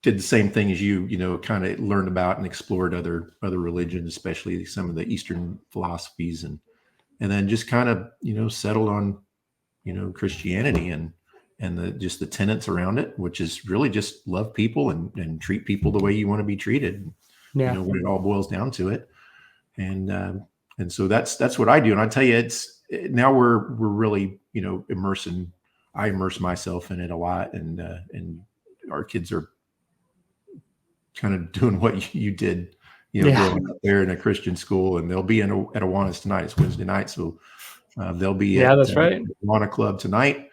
did the same thing as you, kind of learned about and explored other religions, especially some of the Eastern philosophies, and then just kind of settled on Christianity and just the tenets around it, which is really just love people and treat people the way you want to be treated. Yeah. When it all boils down to it, and so that's what I do. And I tell you, now we're really immersing. I immerse myself in it a lot, and our kids are kind of doing what you did, growing up there in a Christian school, and they'll be at Awanas tonight. It's Wednesday night, so they'll be at that's right. Awana Club tonight,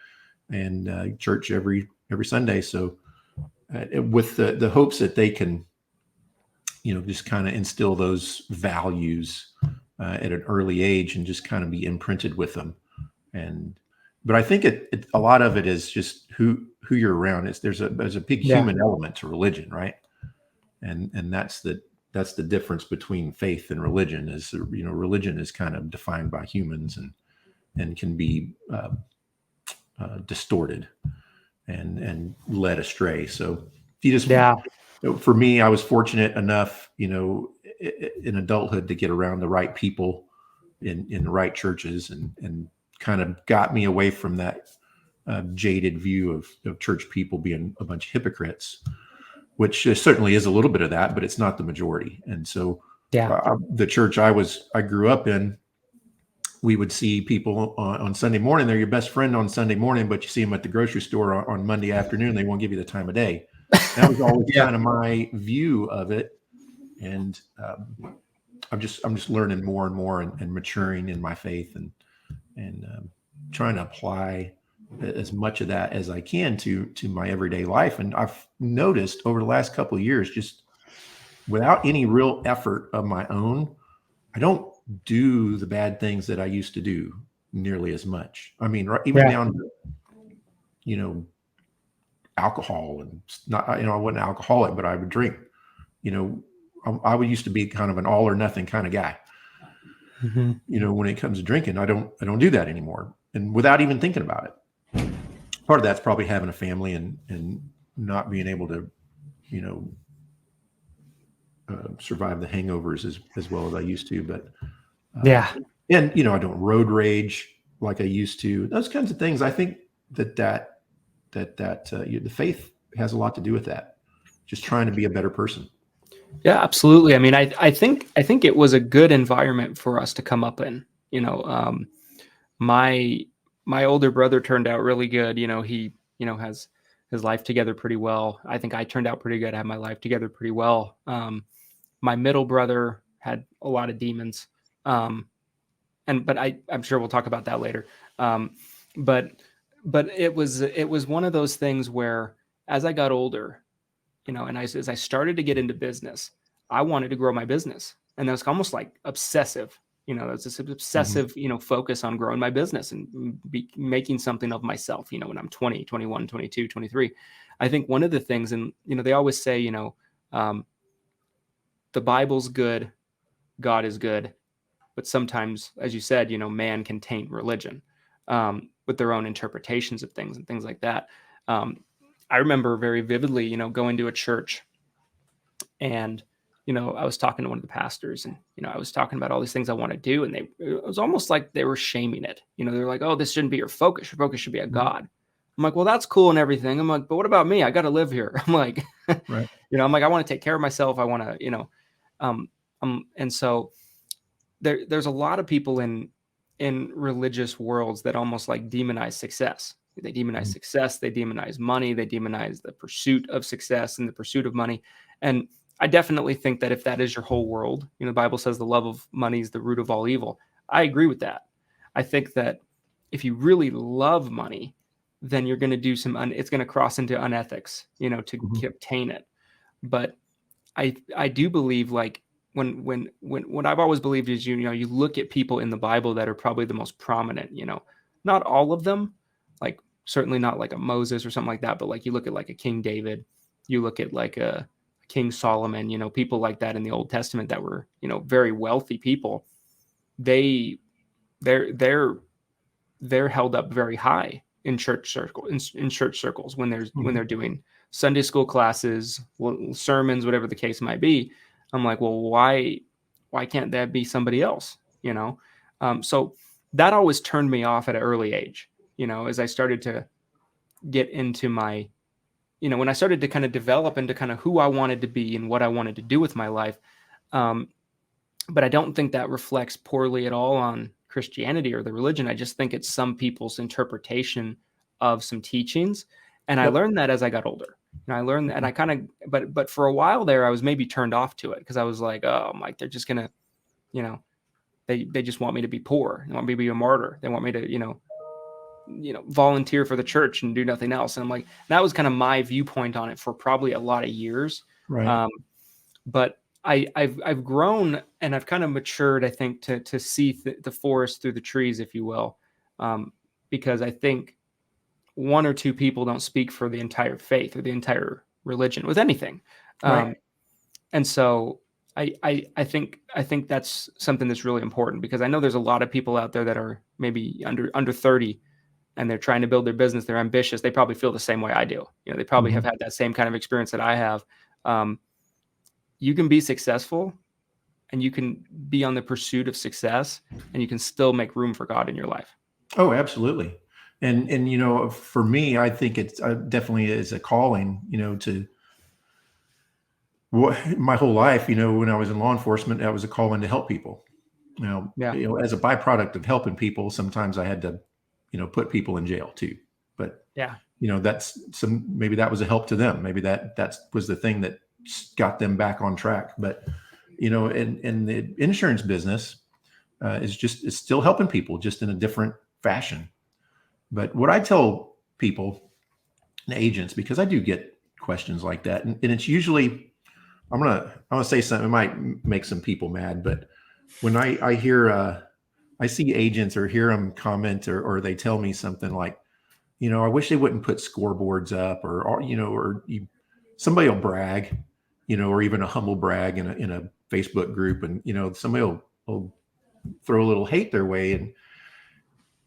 and church every Sunday. So with the hopes that they can, just kind of instill those values at an early age and just kind of be imprinted with them. But I think a lot of it is just who you're around. There's a big human element to religion, right? And that's the difference between faith and religion. Is religion is kind of defined by humans and can be distorted and led astray. So you just for me, I was fortunate enough, in adulthood to get around the right people in the right churches and kind of got me away from that jaded view of church people being a bunch of hypocrites, which certainly is a little bit of that, but it's not the majority. And so the church I grew up in, we would see people on Sunday morning. They're your best friend on Sunday morning, but you see them at the grocery store on Monday afternoon. They won't give you the time of day. That was always kind of my view of it. and I'm just learning more and more and maturing in my faith and trying to apply as much of that as I can to my everyday life. And I've noticed over the last couple of years, just without any real effort of my own, I don't do the bad things that I used to do nearly as much. I mean, even down to, alcohol, and not, I wasn't an alcoholic, but I would drink. I would used to be kind of an all or nothing kind of guy. When it comes to drinking, I don't do that anymore, and without even thinking about it. Part of that's probably having a family and not being able to, survive the hangovers as well as I used to. But and I don't road rage like I used to. Those kinds of things. I think that the faith has a lot to do with that. Just trying to be a better person. Yeah, absolutely. I mean, I think it was a good environment for us to come up in. My older brother turned out really good. He has his life together pretty well. I think I turned out pretty good. I had my life together pretty well. My middle brother had a lot of demons, but I'm sure we'll talk about that later. But it was one of those things where, as I got older, and as I started to get into business, I wanted to grow my business, and that's almost like obsessive. That's this obsessive, focus on growing my business and making something of myself. When I'm 20, 21, 22, 23, I think one of the things, and they always say, the Bible's good, God is good, but sometimes, as you said, man can taint religion with their own interpretations of things and things like that. I remember very vividly, going to a church, and I was talking to one of the pastors, and I was talking about all these things I want to do, and it was almost like they were shaming it. They're like, "Oh, this shouldn't be your focus. Your focus should be a God." I'm like, "Well, that's cool and everything." I'm like, "But what about me? I got to live here." I'm like, right. I'm like, I want to take care of myself. I want to, and so there's a lot of people in religious worlds that almost like demonize success. They demonize success. They demonize money. They demonize the pursuit of success and the pursuit of money. And I definitely think that if that is your whole world, the Bible says the love of money is the root of all evil. I agree with that. I think that if you really love money, then you're going to do it's going to cross into unethics, to obtain it. But I do believe, like, when what I've always believed is, you look at people in the Bible that are probably the most prominent, not all of them, like certainly not like a Moses or something like that, but like you look at like a King David, you look at like a King Solomon, people like that in the Old Testament that were, very wealthy people. They're held up very high in church circles when they're doing Sunday school classes, sermons, whatever the case might be. I'm like, well, why can't that be somebody else? So that always turned me off at an early age, as I started to get into my, when I started to kind of develop into kind of who I wanted to be and what I wanted to do with my life. But I don't think that reflects poorly at all on Christianity or the religion. I just think it's some people's interpretation of some teachings. And I learned that as I got older. And I learned that, and I kind of, but for a while there, I was maybe turned off to it because I was like, oh, I'm like, they're just gonna, they just want me to be poor. They want me to be a martyr. They want me to, volunteer for the church and do nothing else. And I'm like, that was kind of my viewpoint on it for probably a lot of years. Right. But I've grown and I've kind of matured, I think, to see the forest through the trees, if you will, because I think one or two people don't speak for the entire faith or the entire religion with anything. Right. And so I think that's something that's really important, because I know there's a lot of people out there that are maybe under 30 and they're trying to build their business. They're ambitious. They probably feel the same way I do. They probably have had that same kind of experience that I have. You can be successful and you can be on the pursuit of success and you can still make room for God in your life. Oh, absolutely. And for me, I think it's definitely is a calling, to my whole life, when I was in law enforcement, that was a calling to help people. As a byproduct of helping people, sometimes I had to, put people in jail too. But maybe that was a help to them. Maybe that was the thing that got them back on track. But and the insurance business is still helping people, just in a different fashion. But what I tell people and agents, because I do get questions like that, and it's usually, I'm gonna say something, it might make some people mad, but when I hear I see agents or hear them comment, or they tell me something like, I wish they wouldn't put scoreboards up, somebody will brag, or even a humble brag in a Facebook group, and somebody will throw a little hate their way, and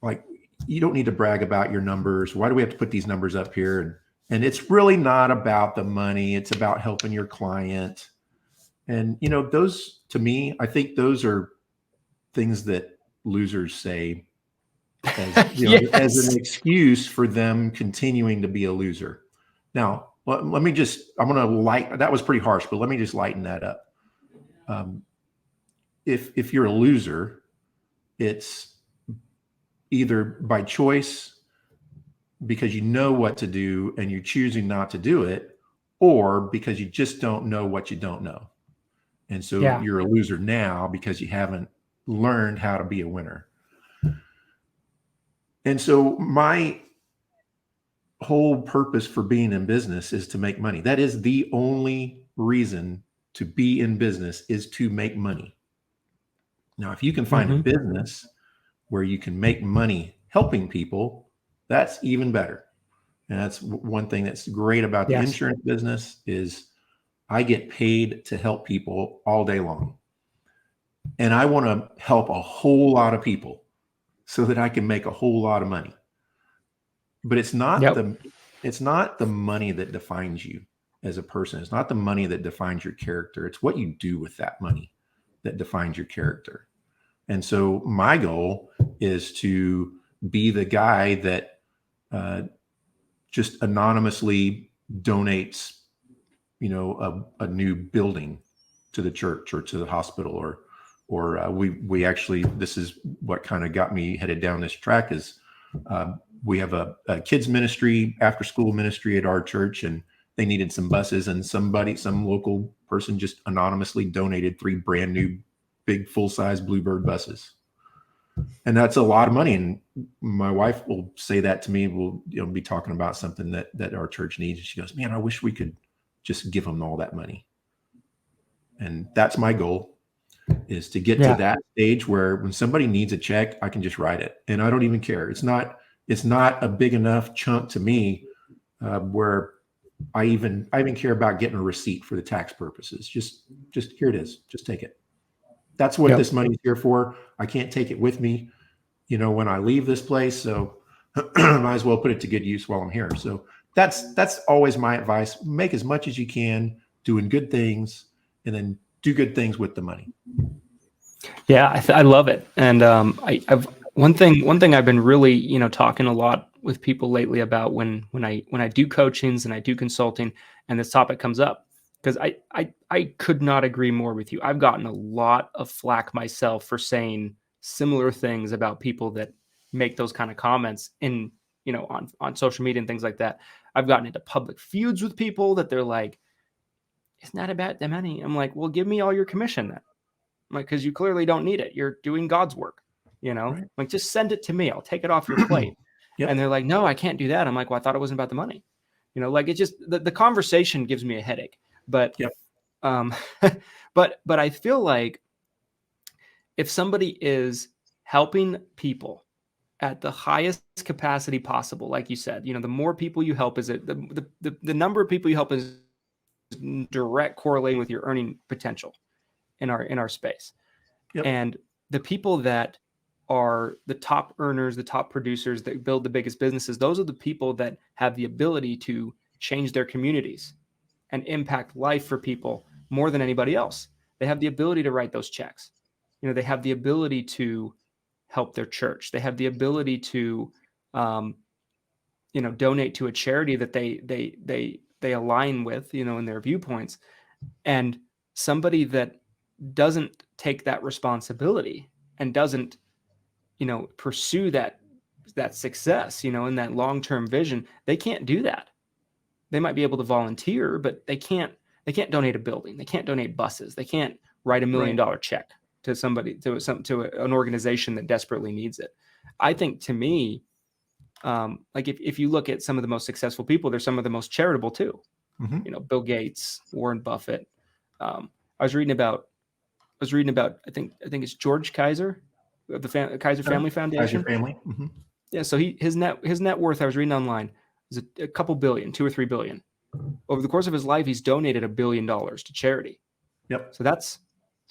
like, you don't need to brag about your numbers. Why do we have to put these numbers up here? And it's really not about the money. It's about helping your client. And those, to me, I think those are things that losers say as Yes. as an excuse for them continuing to be a loser. Now, let me just, that was pretty harsh, but let me just lighten that up. If you're a loser, it's either by choice, because you know what to do and you're choosing not to do it, or because you just don't know what you don't know. And so you're a loser now because you haven't learned how to be a winner. And so my whole purpose for being in business is to make money. That is the only reason to be in business, is to make money. Now, if you can find a business where you can make money helping people, that's even better. And that's one thing that's great about the insurance business, is I get paid to help people all day long. And I want to help a whole lot of people so that I can make a whole lot of money. But it's not the money that defines you as a person. It's not the money that defines your character. It's what you do with that money that defines your character. And so my goal is to be the guy that just anonymously donates, a new building to the church or to the hospital, or we actually, this is what kind of got me headed down this track, is we have a kids ministry, after school ministry at our church, and they needed some buses, and some local person just anonymously donated 3 brand new big full-size Bluebird buses. And that's a lot of money. And my wife will say that to me. We'll be talking about something that our church needs, and she goes, "Man, I wish we could just give them all that money." And that's my goal, is to get to that stage where when somebody needs a check, I can just write it, and I don't even care. It's not a big enough chunk to me where I even care about getting a receipt for the tax purposes. Just here it is. Just take it. That's what this money is here for. I can't take it with me, when I leave this place. So might as well put it to good use while I'm here. So that's always my advice. Make as much as you can, doing good things, and then do good things with the money. Yeah, I love it. And I've one thing I've been really, talking a lot with people lately about when I do coachings and I do consulting, and this topic comes up, because I could not agree more with you. I've gotten a lot of flack myself for saying similar things about people that make those kind of comments on social media and things like that. I've gotten into public feuds with people that they're like, "It's not about the money." I'm like, "Well, give me all your commission then." I'm like, "Because you clearly don't need it. You're doing God's work, Right. Like, just send it to me. I'll take it off your plate." Yep. And they're like, "No, I can't do that." I'm like, "Well, I thought it wasn't about the money." Like, it just, the conversation gives me a headache. But but I feel like if somebody is helping people at the highest capacity possible, like you said, the more people you help, the number of people you help is direct correlating with your earning potential in our space. Yep. And the people that are the top earners, the top producers that build the biggest businesses, those are the people that have the ability to change their communities and impact life for people more than anybody else. They have the ability to write those checks. They have the ability to help their church. They have the ability to, donate to a charity that they align with, in their viewpoints. And somebody that doesn't take that responsibility and doesn't, pursue that success, in that long-term vision, they can't do that. They might be able to volunteer, but they can't donate a building. They can't donate buses. They can't write $1 million check to somebody, to an organization that desperately needs it. I think, to me, like if you look at some of the most successful people, they're some of the most charitable too. Bill Gates, Warren Buffett. I was reading about, I think it's George Kaiser, of the Kaiser Family Foundation. Kaiser family. Yeah. So his net worth, I was reading online, is a couple billion, 2 or 3 billion. Over the course of his life, he's donated $1 billion to charity. Yep. So that's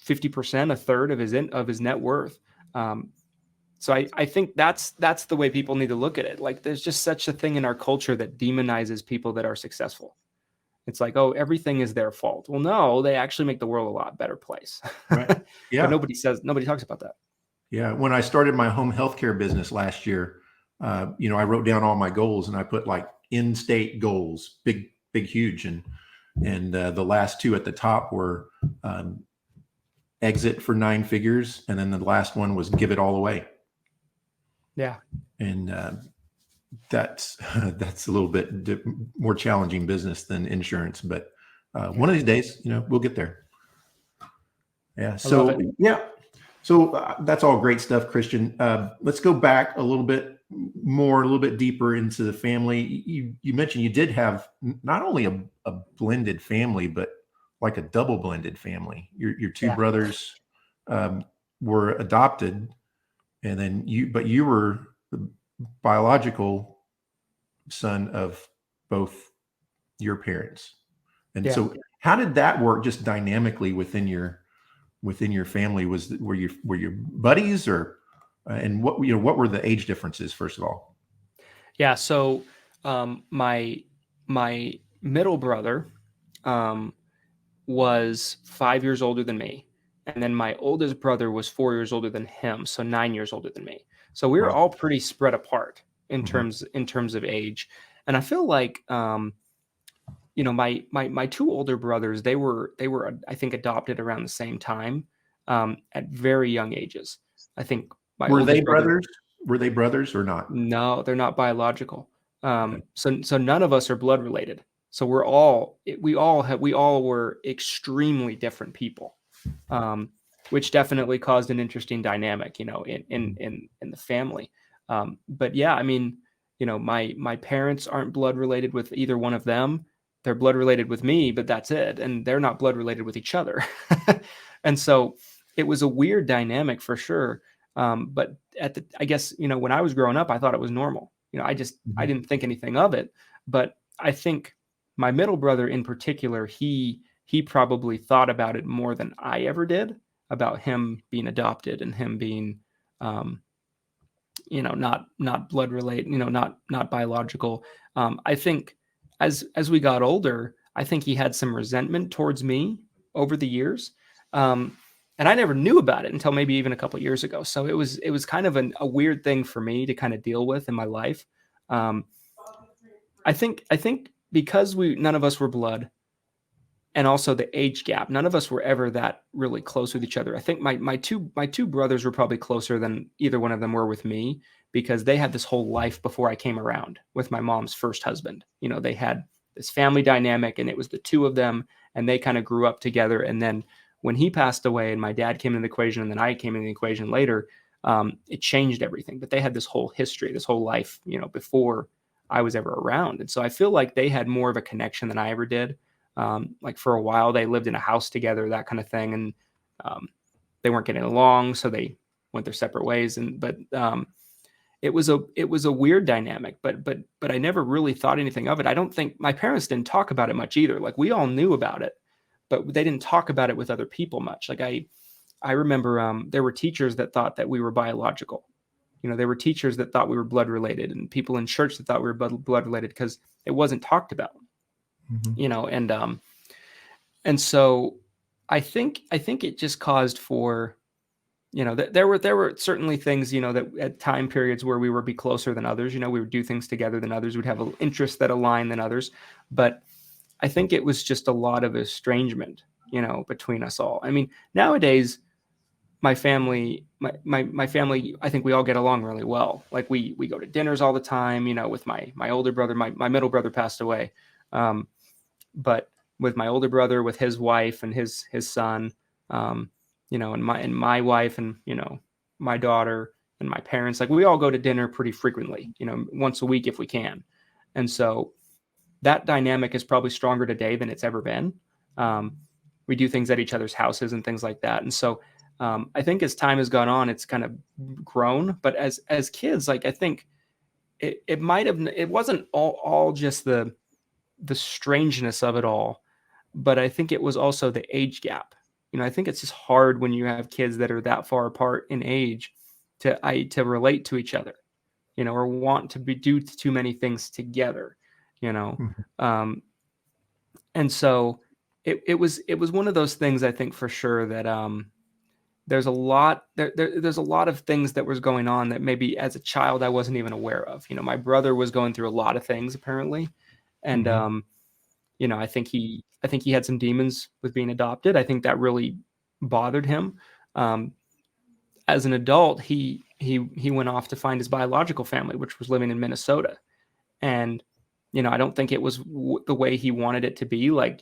50%, a third of his net worth. So I think that's the way people need to look at it. Like, there's just such a thing in our culture that demonizes people that are successful. It's like, oh, everything is their fault. Well, no, they actually make the world a lot better place. Right. Yeah. But nobody talks about that. Yeah. When I started my home healthcare business last year, I wrote down all my goals, and I put like in-state goals, big, huge. And the last two at the top were exit for 9 figures. And then the last one was give it all away. Yeah. And that's a little bit more challenging business than insurance, but one of these days, we'll get there. Yeah. So that's all great stuff, Christian. Let's go back a little bit deeper into the family. You mentioned you did have not only a blended family, but like a double blended family. Your two brothers were adopted, and then you were the biological son of both your parents. And so how did that work just dynamically within your family? Were you buddies, or and what were the age differences, first of all? Yeah. So my middle brother was 5 years older than me. And then my oldest brother was 4 years older than him. So 9 years older than me. So we were all pretty spread apart in terms of age. And I feel like, my 2 older brothers, they were, I think, adopted around the same time, at very young ages. I think were they brothers? Were they brothers or not? No, they're not biological. So none of us are blood related. So we all were extremely different people, which definitely caused an interesting dynamic, in the family. But yeah, I mean, my parents aren't blood related with either one of them. They're blood related with me, but that's it. And they're not blood related with each other. And so it was a weird dynamic for sure. But I guess, when I was growing up, I thought it was normal. I didn't think anything of it. But I think my middle brother in particular, he probably thought about it more than I ever did, about him being adopted and him being, not blood related, not biological. I think as we got older, I think he had some resentment towards me over the years. And I never knew about it until maybe even a couple of years ago. So it was kind of a weird thing for me to kind of deal with in my life. I think because none of us were blood, and also the age gap, none of us were ever that really close with each other. I think my two brothers were probably closer than either one of them were with me, because they had this whole life before I came around with my mom's first husband. They had this family dynamic, and it was the two of them, and they kind of grew up together. And then when he passed away and my dad came into the equation, and then I came into the equation later, it changed everything. But they had this whole history, this whole life, before I was ever around. And so I feel like they had more of a connection than I ever did. Like for a while, they lived in a house together, that kind of thing. And they weren't getting along, so they went their separate ways. But it was a weird dynamic, but I never really thought anything of it. I don't think my parents didn't talk about it much either. Like, we all knew about it, but they didn't talk about it with other people much. Like I remember there were teachers that thought that we were biological. There were teachers that thought we were blood related, and people in church that thought we were blood related because it wasn't talked about. And so I think it just caused for, there were certainly things, that at time periods where we would be closer than others, we would do things together than others, we'd have interests that align than others. But I think it was just a lot of estrangement, between us all. I mean, nowadays, my family, I think we all get along really well. Like we go to dinners all the time, with my older brother. My middle brother passed away. But with my older brother, with his wife and his son, And my wife and, my daughter and my parents, like we all go to dinner pretty frequently, once a week if we can. And so that dynamic is probably stronger today than it's ever been. We do things at each other's houses and things like that. And so I think as time has gone on, it's kind of grown. But as kids, like I think it wasn't all just the strangeness of it all, but I think it was also the age gap. I think it's just hard when you have kids that are that far apart in age to relate to each other, or want to do too many things together, Mhm. and so it was one of those things, I think for sure, that there's a lot of things that was going on that maybe as a child I wasn't even aware of. My brother was going through a lot of things apparently, and Mhm. I think he had some demons with being adopted. I think that really bothered him. Um, as an adult, he went off to find his biological family, which was living in Minnesota, and I don't think it was the way he wanted it to be. Like,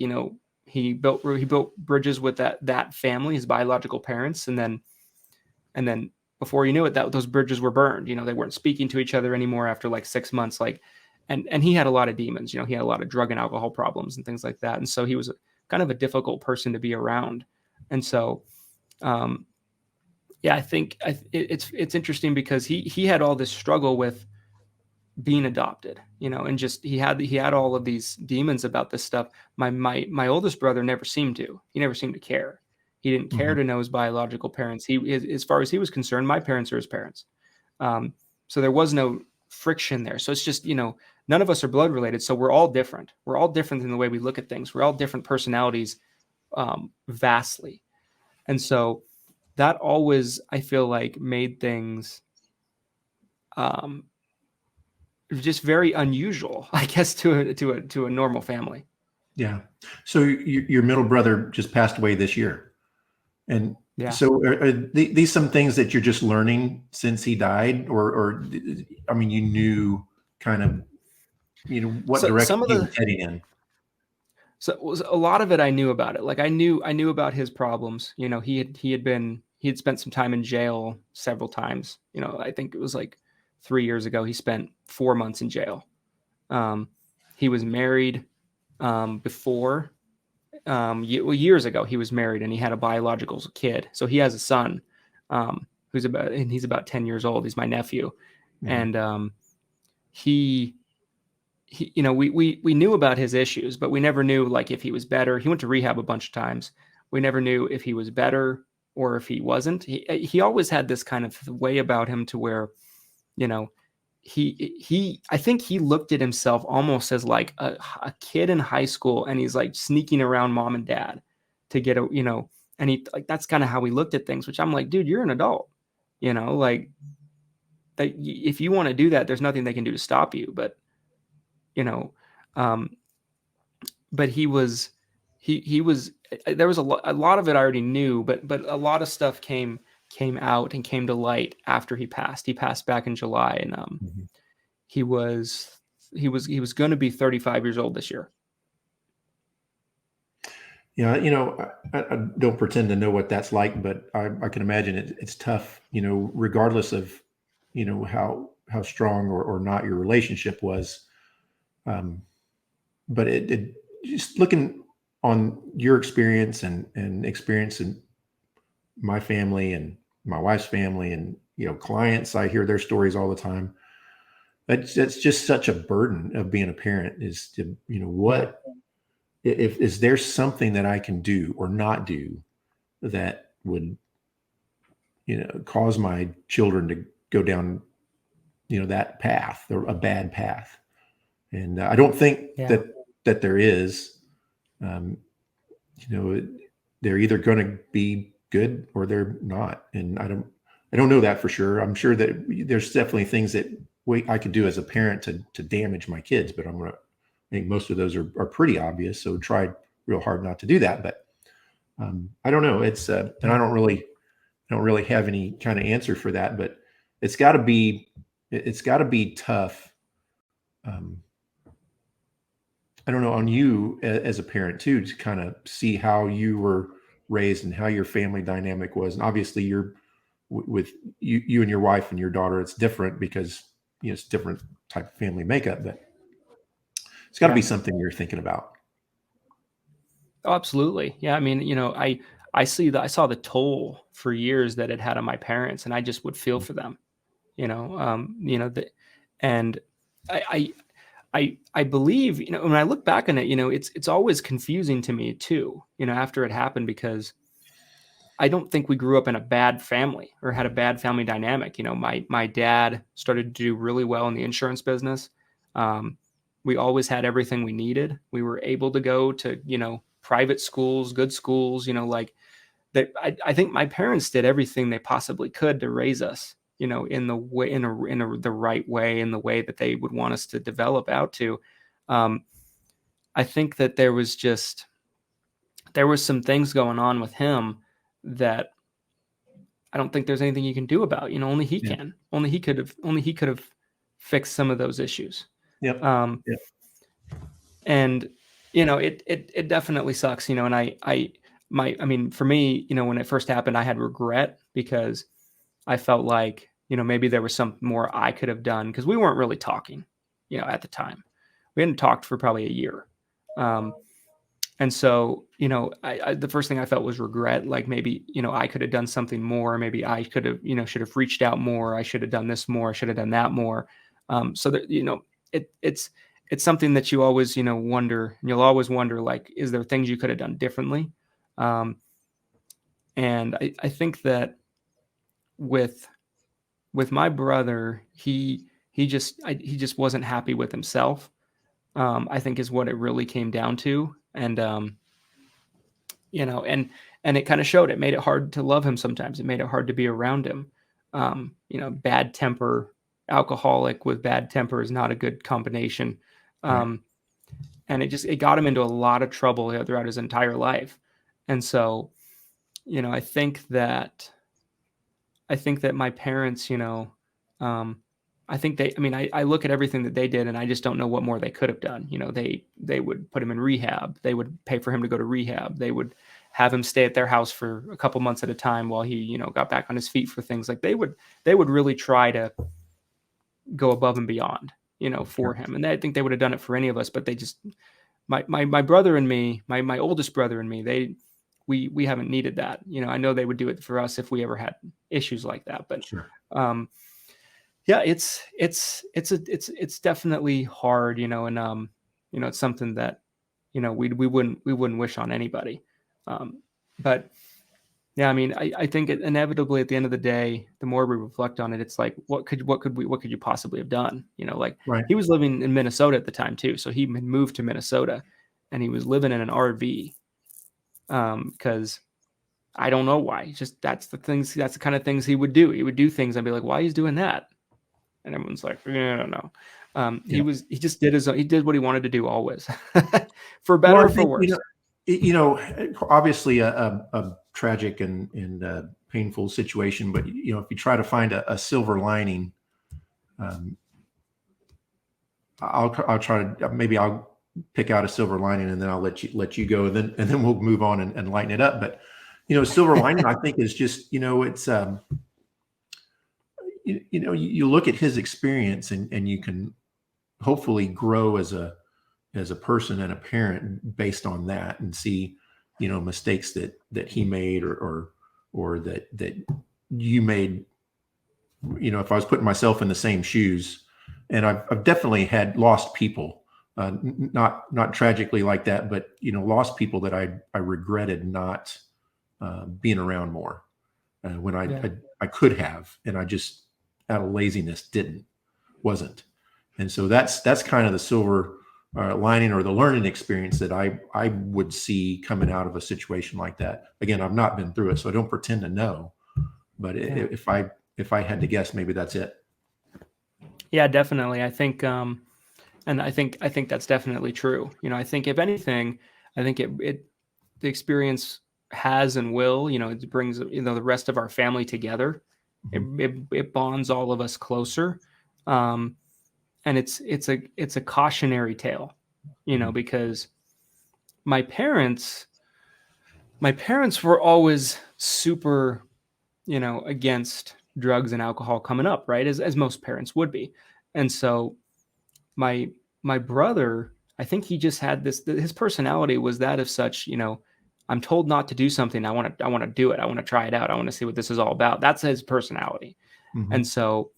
he built bridges with that family, his biological parents, and then before you knew it, that those bridges were burned. They weren't speaking to each other anymore after like 6 months. Like, and he had a lot of demons. He had a lot of drug and alcohol problems and things like that. And so he was kind of a difficult person to be around. And so, um, yeah, I think it's interesting because he had all this struggle with being adopted, and just he had all of these demons about this stuff. My oldest brother never seemed to. He never seemed to care. He didn't care Mhm. to know his biological parents. As far as he was concerned, my parents are his parents. Um, so there was no friction there. So it's just, none of us are blood related. So we're all different. We're all different in the way we look at things. We're all different personalities, vastly. And so that always, I feel like, made things um, just very unusual, I guess, to a normal family. Yeah. So your middle brother just passed away this year. And Yeah. so are these some things that you're just learning since he died, or I mean, you knew kind of, what So direction some of he was the heading in. so it was a lot of it I knew about it. Like I knew about his problems. He had spent some time in jail several times. I think it was like 3 years ago. He spent 4 months in jail. Um, he was married before. Years ago, he was married and he had a biological kid. So he has a son, he's about 10 years old. He's my nephew, Mhm. and he we knew about his issues, but we never knew like if he was better. He went to rehab a bunch of times. We never knew if he was better or if he wasn't. He always had this kind of way about him to where, you know, he I think he looked at himself almost as like a kid in high school, and he's like sneaking around mom and dad to get and he like that's kind of how he looked at things, which I'm like, dude, you're an adult, like that if you want to do that, there's nothing they can do to stop you. But you know, um, but he was there was a lot of it I already knew, but a lot of stuff came out and came to light after he passed. He passed back in July, and Mhm. he was he was going to be 35 years old this year. Yeah, I don't pretend to know what that's like, but I can imagine it's tough, regardless of, how strong or not your relationship was. Um, but it just looking on your experience and experience in my family and my wife's family and, clients, I hear their stories all the time. That's just such a burden of being a parent is to, Yeah. what if is there something that I can do or not do that would cause my children to go down that path or a bad path. And I don't think Yeah. that there is. um, you know they're either going to be good or they're not, and I don't know that for sure. I'm sure that there's definitely things that I could do as a parent to damage my kids, but I think most of those are pretty obvious, so try real hard not to do that. But I don't know. It's and Yeah. I don't really have any kind of answer for that, but it's got to be it's got to be tough. Um, I don't know, on you as a parent too, to kind of see how you were. raised and how your family dynamic was. And obviously you're with you and your wife and your daughter, it's different because it's different type of family makeup, but it's got to be Yeah. something you're thinking about. Oh, absolutely. Yeah. I mean, I saw the toll for years that it had on my parents, and I just would feel for them, and I, I believe, when I look back on it, it's always confusing to me too, after it happened, because I don't think we grew up in a bad family or had a bad family dynamic. My dad started to do really well in the insurance business. Um, we always had everything we needed. We were able to go to, private schools, good schools, like that. I think my parents did everything they possibly could to raise us, in the way, the right way, in the way that they would want us to develop out to. Um, I think that there was some things going on with him that I don't think there's anything you can do about. Only he Yeah. can. Only he could have fixed some of those issues. Yep. Um, Yep. and it definitely sucks. And I mean, for me, when it first happened, I had regret because I felt like, maybe there was some more I could have done, because we weren't really talking, at the time. We hadn't talked for probably a year. And so, the first thing I felt was regret. Like, maybe, I could have done something more. Maybe I could have, should have reached out more. I should have done this more. I should have done that more. So that, it's something that you always, wonder, and you'll always wonder, like, is there things you could have done differently? And I think that with my brother, he just wasn't happy with himself. I think is what it really came down to. And, and it kind of showed. It made it hard to love him sometimes. It made it hard to be around him. Bad temper, alcoholic with bad temper is not a good combination. Right. And it got him into a lot of trouble throughout his entire life. And so, I think that my parents, um, I look at everything that they did, and I just don't know what more they could have done. They would put him in rehab. They would pay for him to go to rehab. They would have him stay at their house for a couple months at a time while he, got back on his feet for things. Like, they would really try to go above and beyond, for him. And I think they would have done it for any of us, but they just, my brother and me, my oldest brother and me, we haven't needed that. I know they would do it for us if we ever had issues like that, but, Sure. yeah, it's definitely hard, and it's something that, we wouldn't wish on anybody. But yeah, I mean, I think inevitably at the end of the day, the more we reflect on it, it's like, what could you possibly have done? Like, Right. he was living in Minnesota at the time too, so he had moved to Minnesota, and he was living in an RV, because I don't know why. Just that's the kind of things he would do. He would do things. I'd be like, why he's doing that? And everyone's like, I don't know. Yeah. He just did he did what he wanted to do always, for Well, better I or for think, worse. obviously a tragic and painful situation, but if you try to find a silver lining, um, I'll try to, maybe I'll pick out a silver lining, and then I'll let you go, and then we'll move on and lighten it up. But silver lining, I think, is just it's you look at his experience, and you can hopefully grow as a person and a parent based on that, and see mistakes that he made, or that you made. If I was putting myself in the same shoes, and I've definitely had lost people, not tragically like that, but lost people that I regretted not being around more, when Yeah. I could have, and I just, out of laziness, wasn't. And so that's kind of the silver lining, or the learning experience, that I would see coming out of a situation like that. Again, I've not been through it, so I don't pretend to know. But Yeah. if I had to guess, maybe that's it. Yeah, definitely. I think, and I think that's definitely true. I think, if anything, I think the experience has and will, it brings, the rest of our family together. Mhm. It bonds all of us closer. And it's a cautionary tale, Mhm. because my parents, my parents were always super, against drugs and alcohol coming up, right? As most parents would be. And so my my brother, I think he just had this, his personality was that of such, I'm told not to do something, I want to do it, I want to try it out, I want to see what this is all about. That's his personality. Mhm. And so,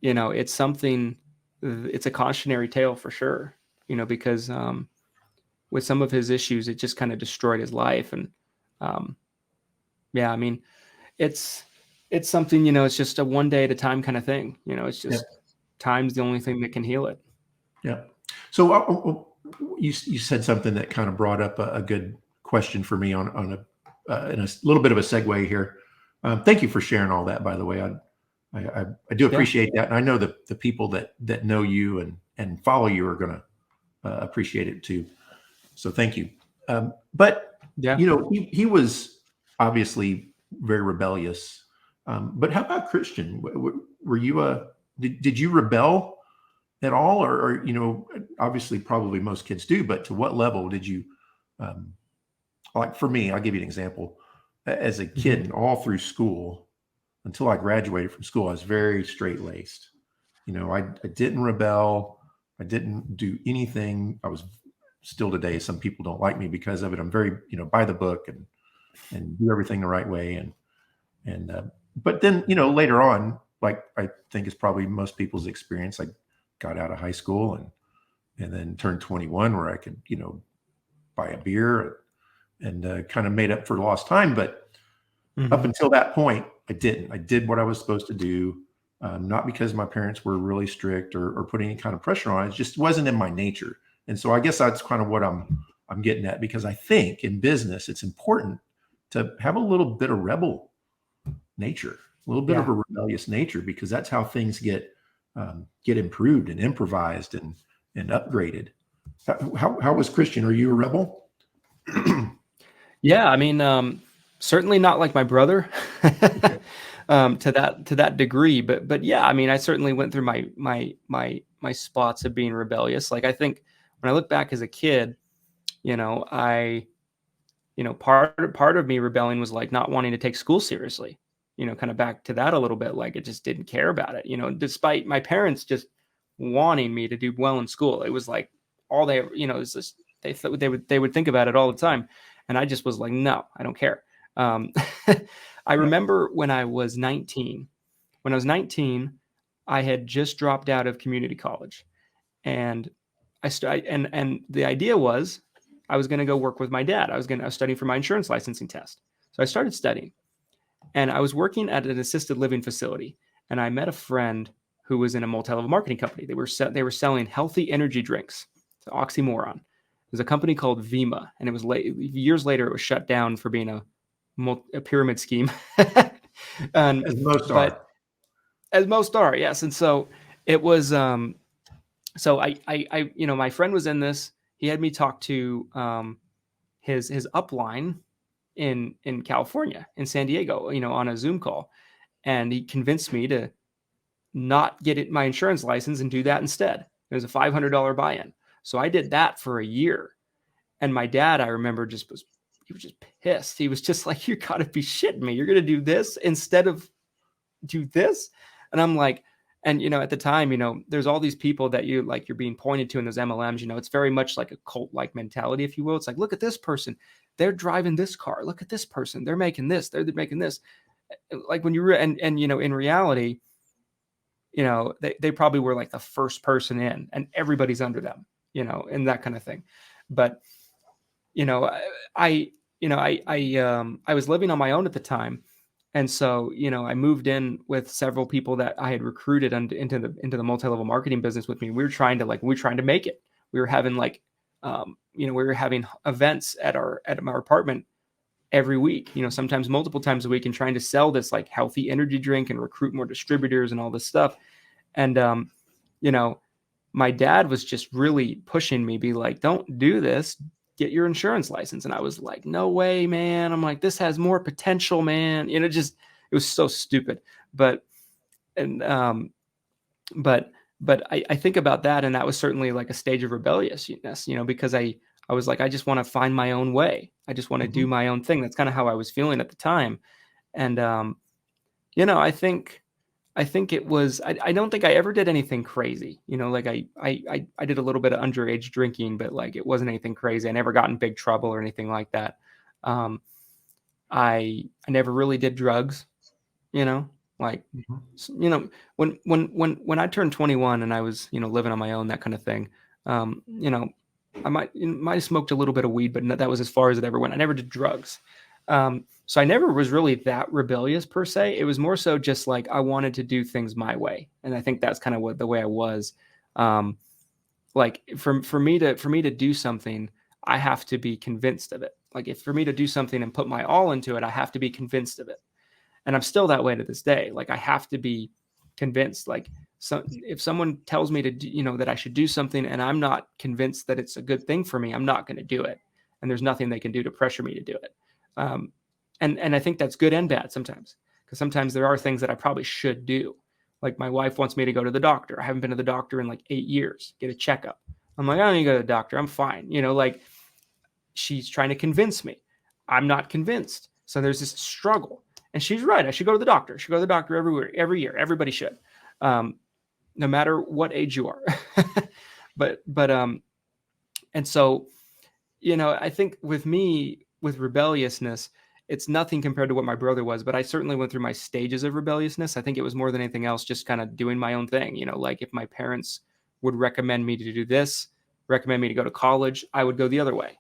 it's something, it's a cautionary tale for sure, because with some of his issues, it just kind of destroyed his life. And um, yeah, I mean, it's it's something, it's just a one day at a time kind of thing. It's Yeah. just time's the only thing that can heal it. Yeah. So you said something that kind of brought up a good question for me on a in a little bit of a segue here. Thank you for sharing all that, by the way. I do Yeah. appreciate that, and I know the people that know you and follow you are going to appreciate it too. So thank you. But Yeah. he was obviously very rebellious. But how about Christian? Were you did you rebel at all, or obviously probably most kids do, but to what level did you? Um, like for me, I'll give you an example. As a kid, Mhm. and all through school until I graduated from school, I was very straight laced. I didn't rebel. I didn't do anything. I was still today. Some people don't like me because of it. I'm very, by the book and do everything the right way. And but then, later on, like I think it's probably most people's experience. I got out of high school and then turned 21, where I could, buy a beer and kind of made up for lost time. But up Mhm. until that point, I didn't. I did what I was supposed to do, not because my parents were really strict or put any kind of pressure on. It just wasn't in my nature. And so I guess that's kind of what I'm getting at, because I think in business it's important to have a little bit of rebel nature, a little bit of Yeah. a rebellious nature, because that's how things get improved and improvised and upgraded. How was Christian? Are you a rebel? Yeah. I mean, certainly not like my brother, Okay. to that degree, but yeah, I mean, I certainly went through my spots of being rebellious. Like I think when I look back as a kid, I part of me rebelling was like not wanting to take school seriously. Kind of back to that a little bit. Like I just didn't care about it. Despite my parents just wanting me to do well in school, it was like all they, it was just they would think about it all the time, and I just was like, no, I don't care. Um, I Yeah. remember when I was 19. When I was 19, I had just dropped out of community college, and and the idea was I was going to go work with my dad. I was studying for my insurance licensing test. So I started studying, and I was working at an assisted living facility, and I met a friend who was in a multi-level marketing company. They were selling healthy energy drinks. It's an oxymoron. There's a company called Vima, and it was years later it was shut down for being a pyramid scheme. and As most are. but as most are, yes. And so it was so my friend was in this. He had me talk to his upline in California, in San Diego, on a Zoom call, and he convinced me to not get my insurance license and do that instead. It was a $500 buy-in, so I did that for a year. And my dad, I remember, he was just pissed. He was just like, "You gotta be shitting me! You're gonna do this instead of do this?" And I'm like, and at the time, there's all these people that you're being pointed to in those MLMs. It's very much like a cult like mentality, if you will. It's like, look at this person, they're driving this car. Look at this person, they're making this. They're making this. Like when and in reality, they probably were like the first person in, and everybody's under them, and that kind of thing. But you know, I, I was living on my own at the time. And so, I moved in with several people that I had recruited into the multi-level marketing business with me. We were trying to make it. We were having we were having events at my apartment every week, sometimes multiple times a week, and trying to sell this like healthy energy drink and recruit more distributors and all this stuff. And, you know, my dad was just really pushing me, be like, don't do this, get your insurance license. And I was like, no way, man. I'm like, this has more potential, man. Just, it was so stupid. But, and, but I think about that. And that was certainly like a stage of rebelliousness, because I was like, I just want to find my own way. I just want to do my own thing. That's kind of how I was feeling at the time. And, I think it was, I don't think I ever did anything crazy. Like I did a little bit of underage drinking, but like, it wasn't anything crazy. I never got in big trouble or anything like that. Um, I never really did drugs, like, when I turned 21 and I was, living on my own, that kind of thing. I might have smoked a little bit of weed, but that was as far as it ever went. I never did drugs. So I never was really that rebellious per se. It was more so just like I wanted to do things my way, and I think that's kind of the way I was. Like for me to do something, I have to be convinced of it. Like if for me to do something and put my all into it, I have to be convinced of it. And I'm still that way to this day. Like I have to be convinced. Like so, if someone tells me to do, that I should do something, and I'm not convinced that it's a good thing for me, I'm not going to do it. And there's nothing they can do to pressure me to do it. And I think that's good and bad sometimes, because sometimes there are things that I probably should do. Like my wife wants me to go to the doctor. I haven't been to the doctor in like 8 years, get a checkup. I'm like, I don't need to go to the doctor. I'm fine. Like she's trying to convince me. I'm not convinced. So there's this struggle. And she's right. I should go to the doctor. I should go to the doctor every year. Everybody should, no matter what age you are. And so, I think with me, with rebelliousness, it's nothing compared to what my brother was, but I certainly went through my stages of rebelliousness. I think it was more than anything else, just kind of doing my own thing. Like if my parents would recommend me to do this, recommend me to go to college, I would go the other way.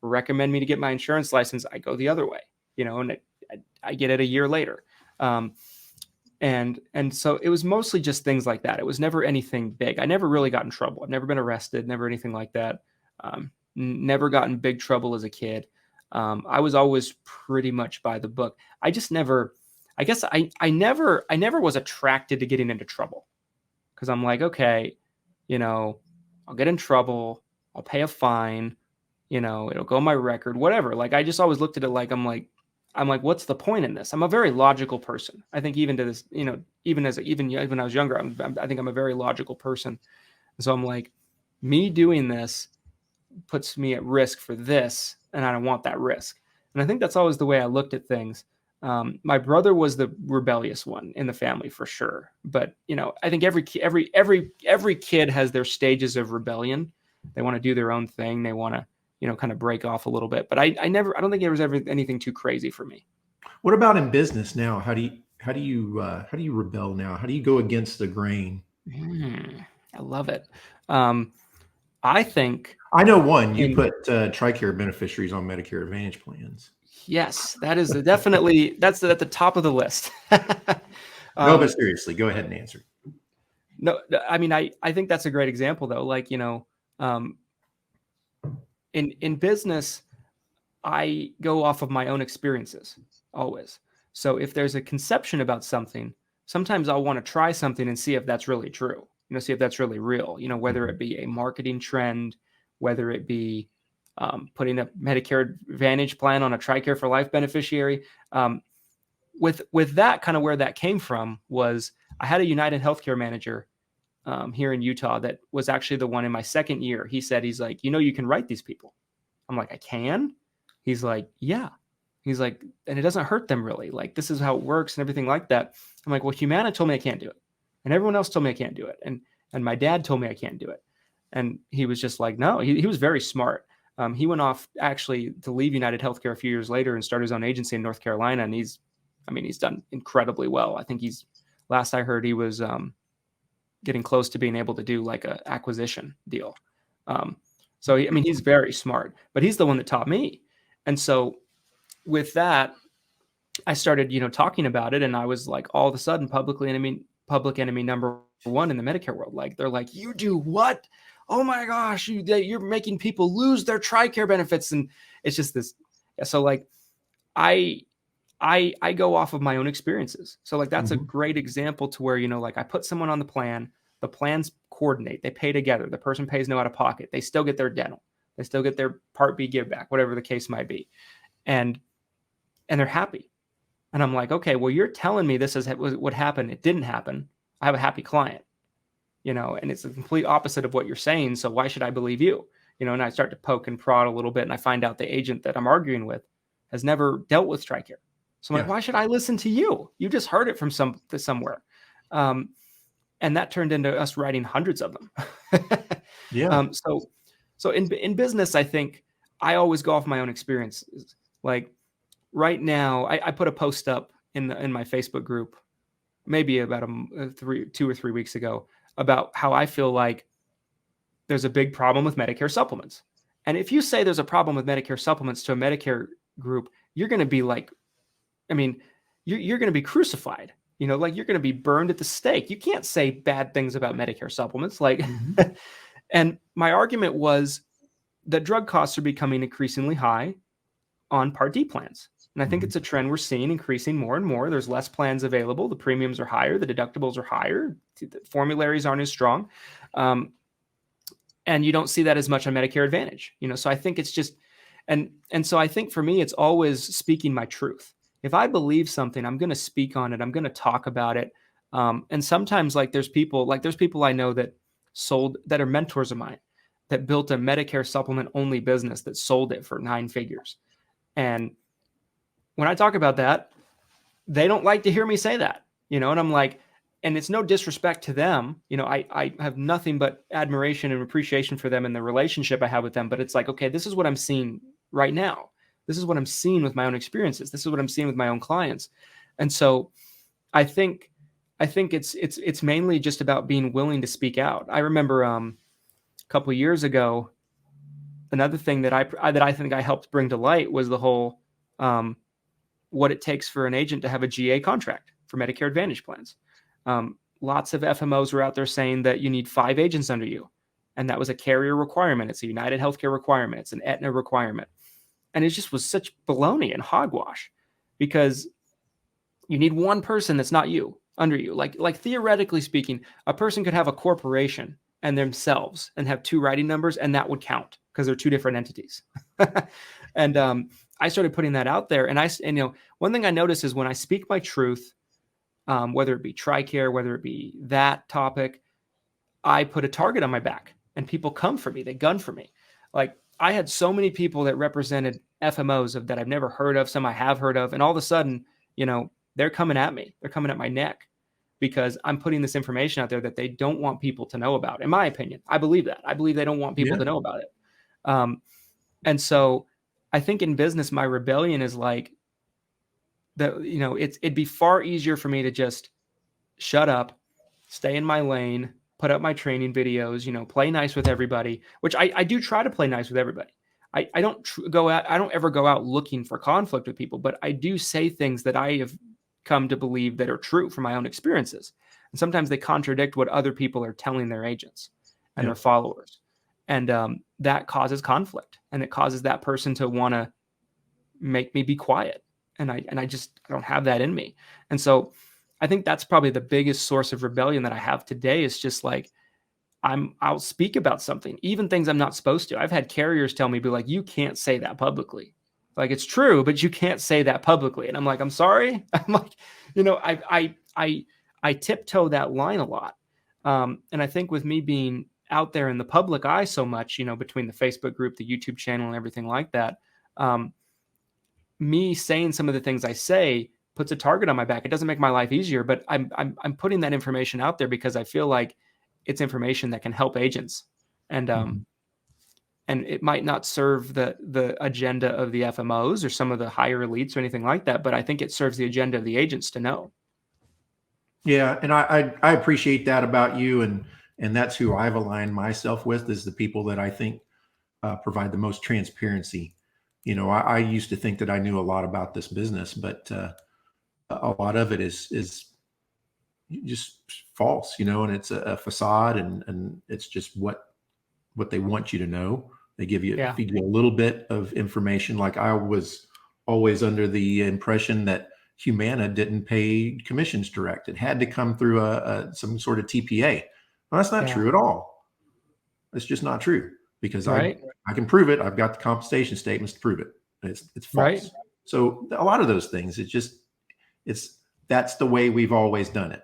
Recommend me to get my insurance license, I go the other way, and I get it a year later. And so it was mostly just things like that. It was never anything big. I never really got in trouble. I've never been arrested, never anything like that. Never got in big trouble as a kid. I was always pretty much by the book. I just never, I guess I never was attracted to getting into trouble, because I'm like, okay, I'll get in trouble. I'll pay a fine, it'll go on my record, whatever. Like, I just always looked at it like, I'm like, what's the point in this? I'm a very logical person. I think even to this, even when I was younger, I think I'm a very logical person. And so I'm like, me doing this puts me at risk for this, and I don't want that risk. And I think that's always the way I looked at things. My brother was the rebellious one in the family for sure. But, I think every kid has their stages of rebellion. They want to do their own thing. They want to, kind of break off a little bit. But I don't think there was ever anything too crazy for me. What about in business now? How do you rebel now? How do you go against the grain? I love it. I think I know one. You put TRICARE beneficiaries on Medicare Advantage plans. Yes, that is definitely that's at the top of the list. No, but seriously, go ahead and answer. No, I mean, I think that's a great example though. Like, in business, I go off of my own experiences always. So if there's a conception about something, sometimes I'll want to try something and see if that's really true. See if that's really real. Whether it be a marketing trend, whether it be putting a Medicare Advantage plan on a TRICARE for Life beneficiary. With that, kind of where that came from was I had a United Healthcare manager here in Utah that was actually the one in my second year. He's like, you can write these people. I'm like, I can? He's like, yeah. He's like, and it doesn't hurt them really. Like, this is how it works and everything like that. I'm like, well, Humana told me I can't do it. And everyone else told me I can't do it. And my dad told me I can't do it. And he was just like, no, he was very smart. He went off actually to leave United Healthcare a few years later and start his own agency in North Carolina. And he's done incredibly well. I think last I heard, he was getting close to being able to do like a acquisition deal. So he's very smart, but he's the one that taught me. And so with that, I started, talking about it. And I was like, all of a sudden, public enemy number one in the Medicare world. Like, they're like, you do what? Oh my gosh, you're making people lose their TRICARE benefits. And it's just this. Yeah, so like, I go off of my own experiences. So like, that's a great example to where, like I put someone on the plans coordinate, they pay together. The person pays no out of pocket. They still get their dental. They still get their Part B give back, whatever the case might be. And they're happy. And I'm like, okay, well, you're telling me this is what happened. It didn't happen. I have a happy client, and it's the complete opposite of what you're saying. So why should I believe you? and I start to poke and prod a little bit, and I find out the agent that I'm arguing with has never dealt with TRICARE. So I'm like, why should I listen to you? You just heard it from somewhere. And that turned into us writing hundreds of them. Yeah. So in business, I think I always go off my own experiences. Like right now, I put a post up in my Facebook group, maybe about 2 or 3 weeks ago, about how I feel like there's a big problem with Medicare supplements. And if you say there's a problem with Medicare supplements to a Medicare group, you're going to be like, I mean, you're going to be crucified. Like you're going to be burned at the stake. You can't say bad things about Medicare supplements. Like, and my argument was that drug costs are becoming increasingly high on Part D plans. And I think it's a trend we're seeing increasing more and more. There's less plans available. The premiums are higher. The deductibles are higher. The formularies aren't as strong. And you don't see that as much on Medicare Advantage. So I think it's just, and so I think for me, it's always speaking my truth. If I believe something, I'm going to speak on it. I'm going to talk about it. And sometimes there's people I know that are mentors of mine that built a Medicare supplement only business that sold it for 9 figures. And when I talk about that, they don't like to hear me say that, and I'm like, and it's no disrespect to them. I have nothing but admiration and appreciation for them and the relationship I have with them. But it's like, okay, this is what I'm seeing right now. This is what I'm seeing with my own experiences. This is what I'm seeing with my own clients. And so I think it's mainly just about being willing to speak out. I remember a couple of years ago, another thing that I think I helped bring to light was the whole what it takes for an agent to have a GA contract for Medicare Advantage plans. Lots of FMOs were out there saying that you need 5 agents under you. And that was a carrier requirement. It's a United Healthcare requirement. It's an Aetna requirement. And it just was such baloney and hogwash because you need one person that's not you under you. Like theoretically speaking, a person could have a corporation and themselves and have 2 writing numbers, and that would count because they're 2 different entities. And I started putting that out there. And one thing I noticed is when I speak my truth, whether it be TRICARE, whether it be that topic, I put a target on my back and people come for me. They gun for me. Like I had so many people that represented FMOs that I've never heard of, some I have heard of. And all of a sudden, they're coming at me. They're coming at my neck because I'm putting this information out there that they don't want people to know about. In my opinion, I believe that. I believe they don't want people to know about it. And so I think in business, my rebellion is like, it'd be far easier for me to just shut up, stay in my lane, put up my training videos, play nice with everybody, which I do try to play nice with everybody. I don't ever go out looking for conflict with people, but I do say things that I have come to believe that are true from my own experiences. And sometimes they contradict what other people are telling their agents and their followers. And that causes conflict, and it causes that person to want to make me be quiet. And I don't have that in me. And so I think that's probably the biggest source of rebellion that I have today is just like, I'll speak about something, even things I'm not supposed to. I've had carriers tell me, be like, you can't say that publicly. Like it's true, but you can't say that publicly. And I'm like, I'm sorry. I'm like, I tiptoe that line a lot. And I think with me being out there in the public eye so much, between the Facebook group, the YouTube channel and everything like that, me saying some of the things I say puts a target on my back. It doesn't make my life easier, but I'm putting that information out there because I feel like it's information that can help agents. And and it might not serve the agenda of the FMOs or some of the higher elites or anything like that, but I think it serves the agenda of the agents to know. Yeah, and I appreciate that about you, and that's who I've aligned myself with is the people that I think provide the most transparency. I used to think that I knew a lot about this business, but a lot of it is just false, and it's a facade, and it's just what they want you to know. They feed you a little bit of information. Like I was always under the impression that Humana didn't pay commissions direct. It had to come through some sort of TPA. Well, that's not true at all. It's just not true because I can prove it. I've got the compensation statements to prove it. It's false. Right. So a lot of those things, that's the way we've always done it.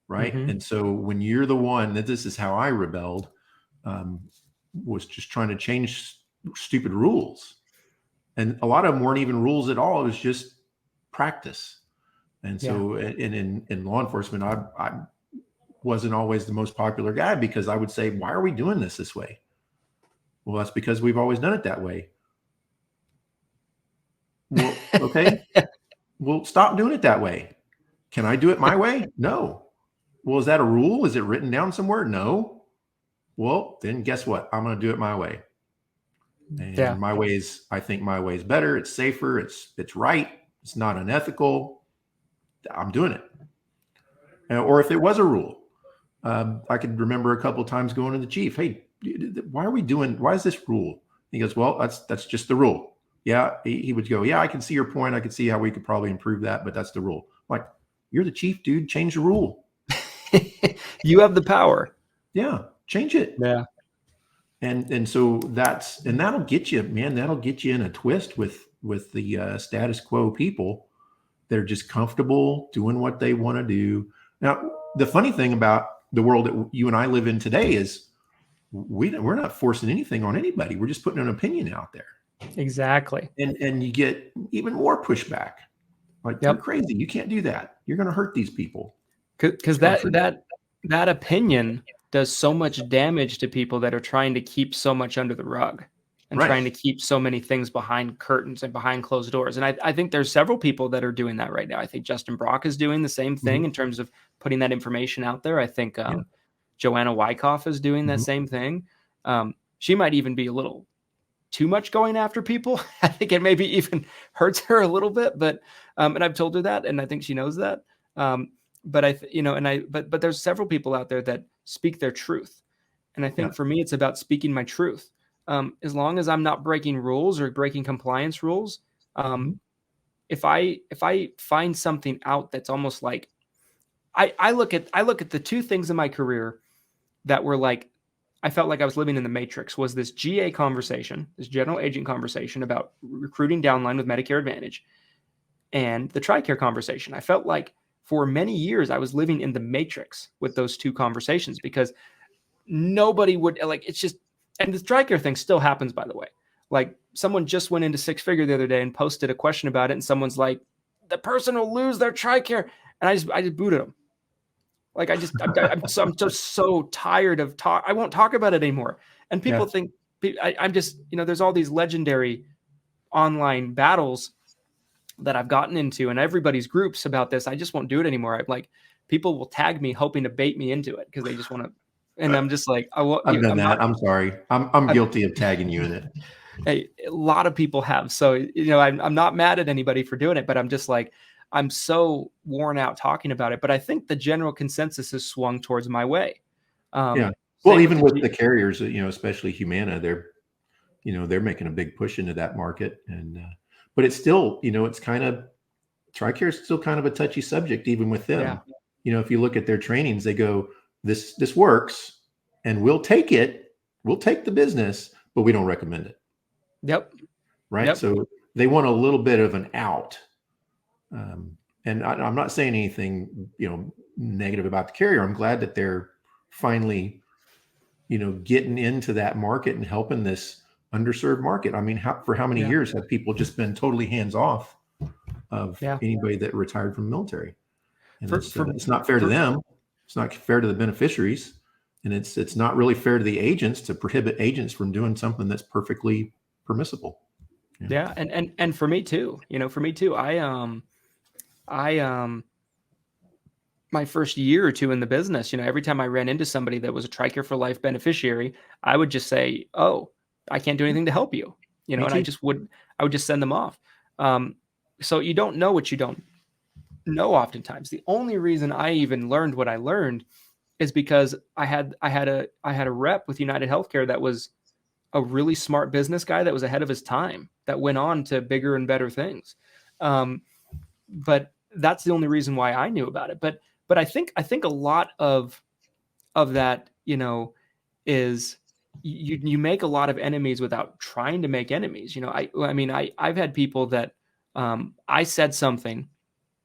Right. And so when you're the one this is how I rebelled, was just trying to change stupid rules. And a lot of them weren't even rules at all. It was just practice. And so in law enforcement, I wasn't always the most popular guy because I would say, why are we doing this way? Well, that's because we've always done it that way. Well, okay. Well, stop doing it that way. Can I do it my way? No. Well, is that a rule? Is it written down somewhere? No. Well, then guess what? I'm going to do it my way. And my ways, I think my way is better. It's safer. It's right. It's not unethical. I'm doing it. Or if it was a rule, I could remember a couple of times going to the chief, hey, why is this rule? He goes, well, that's just the rule. Yeah. He would go, yeah, I can see your point. I can see how we could probably improve that, but that's the rule. I'm like, you're the chief, dude. Change the rule. You have the power. Yeah. Change it. Yeah. And so that'll get you, man, that'll get you in a twist with the status quo people that are just comfortable doing what they want to do. Now, the funny thing about the world that you and I live in today is we're not forcing anything on anybody. We're just putting an opinion out there. Exactly. And you get even more pushback. Like, you're crazy. You can't do that. You're going to hurt these people. Because that opinion does so much damage to people that are trying to keep so much under the rug and trying to keep so many things behind curtains and behind closed doors. And I think there's several people that are doing that right now. I think Justin Brock is doing the same thing in terms of putting that information out there. I think Joanna Wyckoff is doing that same thing. She might even be a little too much going after people. I think it maybe even hurts her a little bit, but and I've told her that, and I think she knows that. But there's several people out there that speak their truth. And I think for me, it's about speaking my truth. As long as I'm not breaking rules or breaking compliance rules, if I find something out that's almost like, I look at the two things in my career that were like, I felt like I was living in the Matrix, was this GA conversation, this general agent conversation about recruiting downline with Medicare Advantage, and the TRICARE conversation. I felt like for many years I was living in the Matrix with those two conversations because nobody would, like, it's just, and the TRICARE thing still happens, by the way. Like, someone just went into Six Figure the other day and posted a question about it, and someone's like, the person will lose their TRICARE, and I just booted them. Like, I'm just so tired of talk. I won't talk about it anymore. And people think I'm just, there's all these legendary online battles that I've gotten into, and everybody's groups about this. I just won't do it anymore. I'm like, people will tag me hoping to bait me into it because they just want to. And I'm just like, I've done that. I'm sorry. I'm guilty of tagging you in it. Hey, a lot of people have. So, I'm not mad at anybody for doing it, but I'm just like, I'm so worn out talking about it. But I think the general consensus has swung towards my way. Well, even with the carriers, especially Humana, they're making a big push into that market. And, but it's still, it's kind of, TRICARE is still kind of a touchy subject, even with them. Yeah. If you look at their trainings, they go, this works and we'll take it. We'll take the business, but we don't recommend it. Yep. Right. Yep. So they want a little bit of an out. And I'm not saying anything, negative about the carrier. I'm glad that they're finally, getting into that market and helping this underserved market. I mean, for how many years have people just been totally hands off of anybody that retired from the military? And it's not fair to them. It's not fair to the beneficiaries. And it's not really fair to the agents to prohibit agents from doing something that's perfectly permissible. Yeah. And for me too, my first year or two in the business, every time I ran into somebody that was a TRICARE for Life beneficiary, I would just say, oh, I can't do anything to help you, and I would just send them off. So you don't know what you don't know. Oftentimes the only reason I even learned what I learned is because I had a rep with United Healthcare that was a really smart business guy that was ahead of his time, that went on to bigger and better things. But that's the only reason why I knew about it. But I think a lot of that, is you make a lot of enemies without trying to make enemies. I've had people that I said something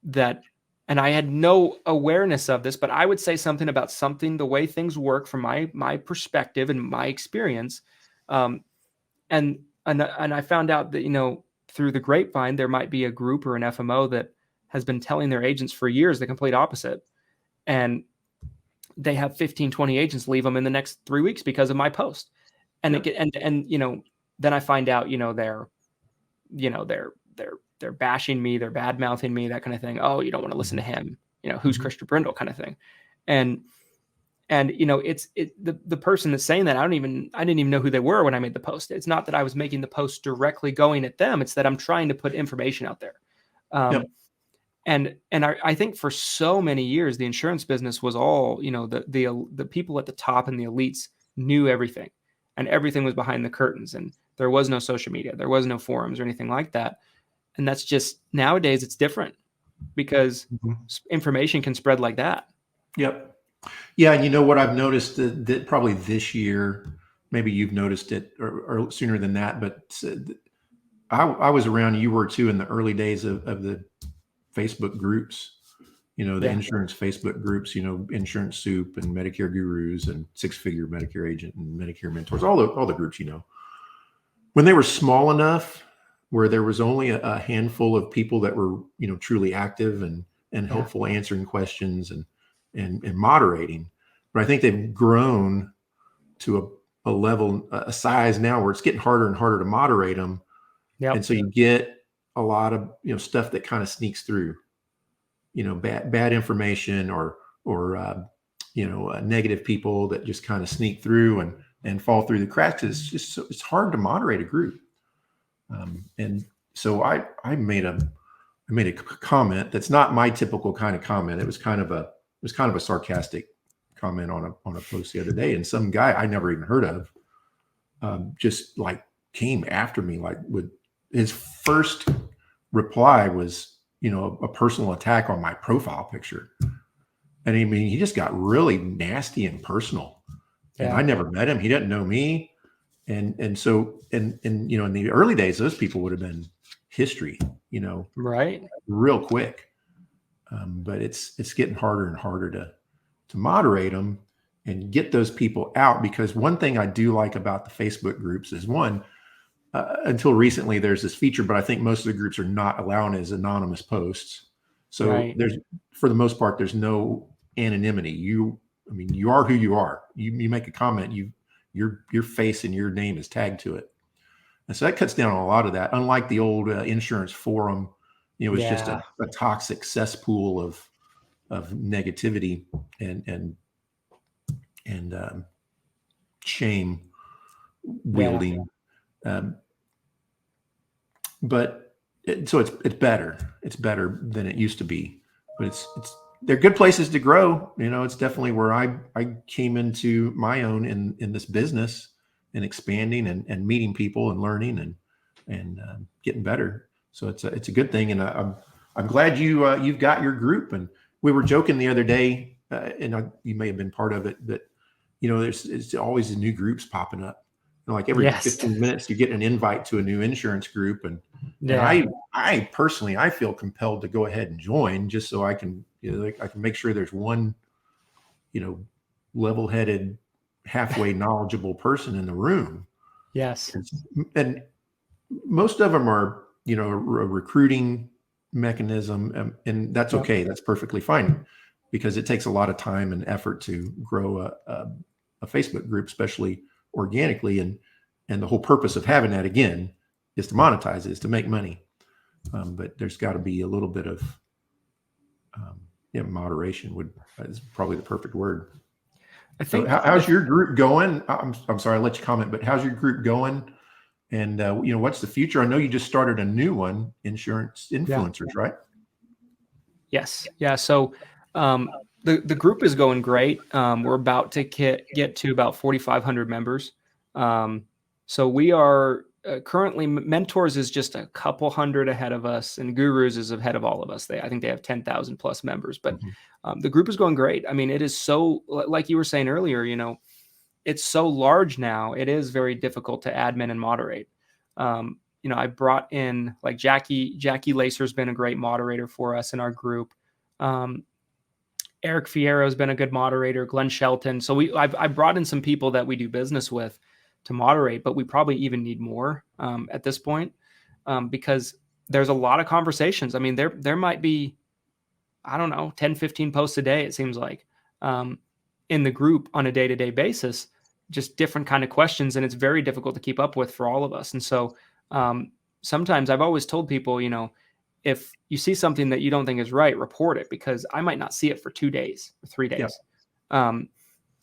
that, and I had no awareness of this, but I would say something about something, the way things work from my perspective and my experience. And I found out that, through the grapevine, there might be a group or an FMO that has been telling their agents for years the complete opposite. And they have 15, 20 agents leave them in the next 3 weeks because of my post. And then I find out, they're bashing me, they're bad mouthing me, that kind of thing. Oh, you don't want to listen to him. Who's Christopher Brindle, kind of thing. And it's the person that's saying that, I didn't even know who they were when I made the post. It's not that I was making the post directly going at them. It's that I'm trying to put information out there. And I think for so many years, the insurance business was all, the people at the top and the elites knew everything, and everything was behind the curtains, and there was no social media, there was no forums or anything like that. And that's just, nowadays it's different because information can spread like that. Yep. Yeah. And what I've noticed that probably this year, maybe you've noticed it or sooner than that, but I was around, you were too, in the early days of the Facebook groups, the insurance Facebook groups, Insurance Soup and Medicare Gurus and Six Figure Medicare Agent and Medicare Mentors, all the groups, when they were small enough where there was only a handful of people that were, truly active and helpful, answering questions and moderating. But I think they've grown to a level, a size now where it's getting harder and harder to moderate them. Yep. And so you get a lot of, stuff that kind of sneaks through, bad information or negative people that just kind of sneak through and fall through the cracks. It's hard to moderate a group. And so I made a comment that's not my typical kind of comment. It was kind of a sarcastic comment on a post the other day, and some guy I never even heard of just like came after me, like, with his first reply was a personal attack on my profile picture. And I mean, he just got really nasty and personal. And I never met him. He didn't know me. And so in the early days, those people would have been history, right, real quick. But it's getting harder and harder to moderate them and get those people out, because one thing I do like about the Facebook groups is, one, until recently, there's this feature, but I think most of the groups are not allowing as anonymous posts. So there's, for the most part, there's no anonymity. You are who you are. You make a comment, your face and your name is tagged to it. And so that cuts down on a lot of that. Unlike the old insurance forum, it was just a toxic cesspool of negativity and shame wielding. But it's better. It's better than it used to be. But they're good places to grow. It's definitely where I came into my own in this business, and expanding and meeting people and learning and getting better. So it's a good thing. And I'm glad you've got your group. And we were joking the other day, and you may have been part of it, but it's always new groups popping up. Like every 15 minutes, you get an invite to a new insurance group, and I personally, I feel compelled to go ahead and join, just so I can, I can make sure there's one, level-headed, halfway knowledgeable person in the room. Yes, and most of them are, a recruiting mechanism, and that's okay. That's perfectly fine, because it takes a lot of time and effort to grow a Facebook group, especially organically, and the whole purpose of having that, again, is to monetize it, is to make money. But there's got to be a little bit of moderation is probably the perfect word. I think. So how's your group going? I'm sorry, I'll let you comment, but how's your group going? And what's the future? I know you just started a new one, Insurance Influencers, right? Yes. Yeah. So the group is going great. We're about to get to about 4,500 members. So we are currently, Mentors is just a couple hundred ahead of us, and Gurus is ahead of all of us. I think they have 10,000 plus members, but the group is going great. I mean, it is so, like you were saying earlier, it's so large now. It is very difficult to admin and moderate. I brought in, like, Jackie Lacer's been a great moderator for us in our group. Eric Fierro has been a good moderator, Glenn Shelton. So I brought in some people that we do business with moderate, but we probably even need more at this point, because there's a lot of conversations. I mean, there might be, I don't know, 10, 15 posts a day, it seems like, in the group on a day-to-day basis, just different kind of questions. And it's very difficult to keep up with for all of us. And so sometimes I've always told people, if you see something that you don't think is right, report it, because I might not see it for 2 days or 3 days. Yeah.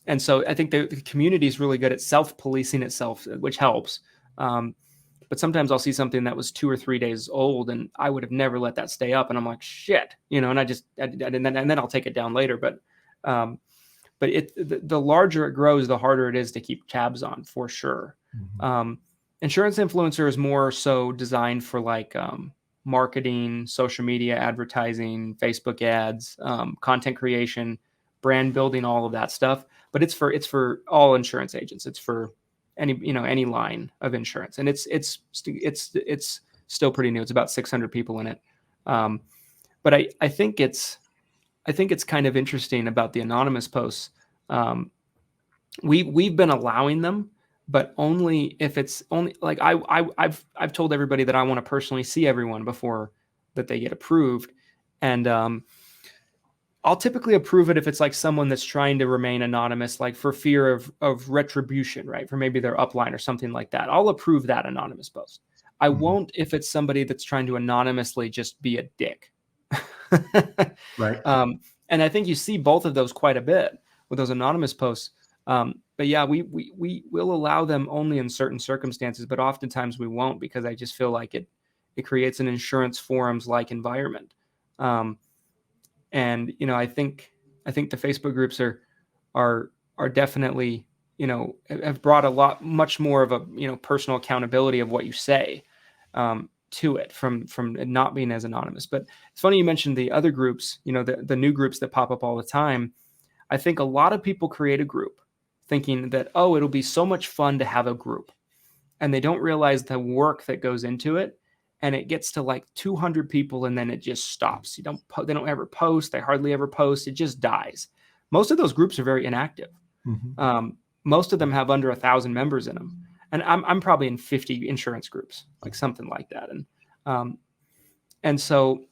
And so I think the community is really good at self-policing itself, which helps. But sometimes I'll see something that was 2 or 3 days old, and I would have never let that stay up. And I'm like, shit, and then I'll take it down later. But the larger it grows, the harder it is to keep tabs on, for sure. Mm-hmm. Insurance influencer is more so designed for like marketing, social media, advertising, Facebook ads, content creation, brand building, all of that stuff. But it's for all insurance agents. It's for any line of insurance, and it's still pretty new. It's about 600 people in it. But I think it's kind of interesting about the anonymous posts. We've been allowing them, but only if it's only like I've told everybody that I want to personally see everyone before that they get approved, and I'll typically approve it if it's like someone that's trying to remain anonymous, like for fear of retribution, right? For maybe their upline or something like that. I'll approve that anonymous post. I won't if it's somebody that's trying to anonymously just be a dick. Right. And I think you see both of those quite a bit with those anonymous posts. But yeah, we will allow them only in certain circumstances, but oftentimes we won't, because I just feel like it creates an insurance forums like environment. And I think the Facebook groups are definitely, have brought much more of a personal accountability of what you say to it from not being as anonymous. But it's funny you mentioned the other groups, the new groups that pop up all the time. I think a lot of people create a group thinking that, oh, it'll be so much fun to have a group, and they don't realize the work that goes into it. And it gets to like 200 people, and then it just stops. They don't ever post. They hardly ever post. It just dies. Most of those groups are very inactive. Mm-hmm. Most of them have under 1,000 members in them. And I'm probably in 50 insurance groups, like something like that. And so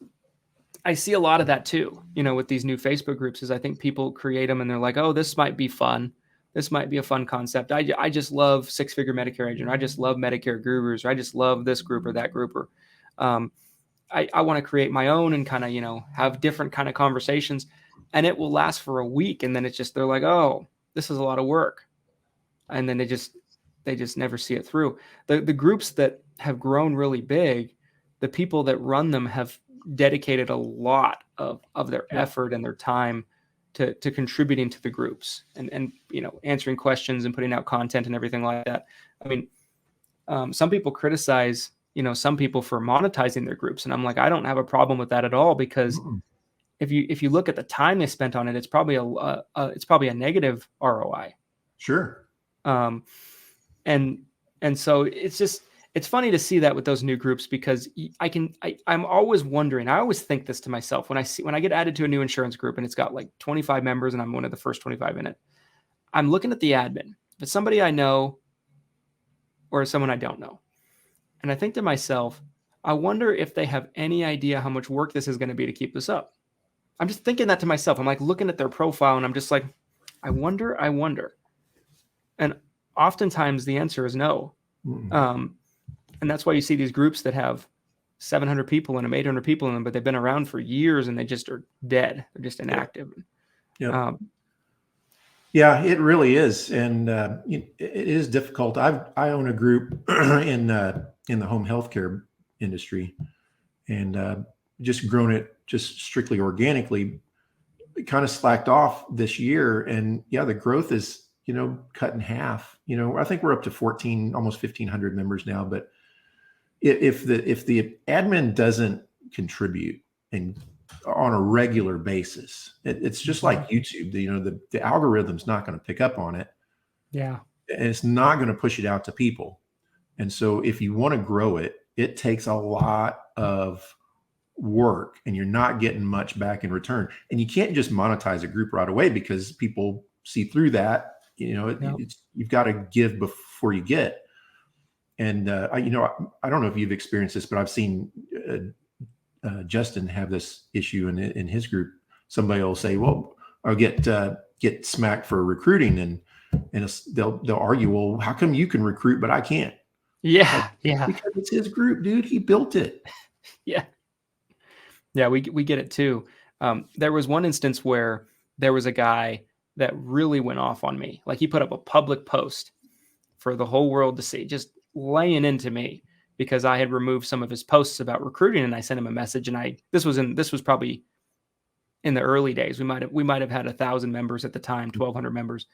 I see a lot of that too, with these new Facebook groups, is I think people create them and they're like, oh, this might be fun. This might be a fun concept. I just love six-figure Medicare agent. Or I just love Medicare gurus. Or I just love this group or that group. Or I want to create my own and kind of, have different kind of conversations. And it will last for a week. And then they're like, oh, this is a lot of work. And then they just never see it through. The groups that have grown really big, the people that run them have dedicated a lot of their effort and their time to contributing to the groups and answering questions and putting out content and everything like that. I mean, some people criticize, some people for monetizing their groups. And I'm like, I don't have a problem with that at all, because if you look at the time they spent on it, it's probably a negative ROI. Sure. And so it's funny to see that with those new groups, because I'm always wondering, I always think this to myself when I get added to a new insurance group and it's got like 25 members and I'm one of the first 25 in it. I'm looking at the admin. If it's somebody I know or someone I don't know. And I think to myself, I wonder if they have any idea how much work this is going to be to keep this up. I'm just thinking that to myself. I'm like looking at their profile and I'm just like, I wonder. And oftentimes the answer is no. Mm-hmm. And that's why you see these groups that have 700 people in them, 800 people in them, but they've been around for years and they just are dead. They're just inactive. Yeah. Yeah, it really is. And it is difficult. I own a group in the home healthcare industry, and just grown it just strictly organically. It kind of slacked off this year. And yeah, the growth is, cut in half. I think we're up to 14, almost 1,500 members now, but if the admin doesn't contribute and on a regular basis, it's just like YouTube. The algorithm's not going to pick up on it. Yeah, and it's not going to push it out to people. And so, if you want to grow it, it takes a lot of work, and you're not getting much back in return. And you can't just monetize a group right away, because people see through that Yeah. it's you've got to give before you get. And I don't know if you've experienced this, but I've seen Justin have this issue in his group. Somebody will say, "Well, I'll get smacked for recruiting," and they'll argue, "Well, how come you can recruit but I can't?" Like, Yeah. because it's his group, dude. He built it. Yeah. Yeah. We get it too. There was one instance where there was a guy that really went off on me. Like he put up a public post for the whole world to see, just laying into me because I had removed some of his posts about recruiting, and I sent him a message. And this was probably in the early days. We might have had 1,000 members at the time, 1,200 members,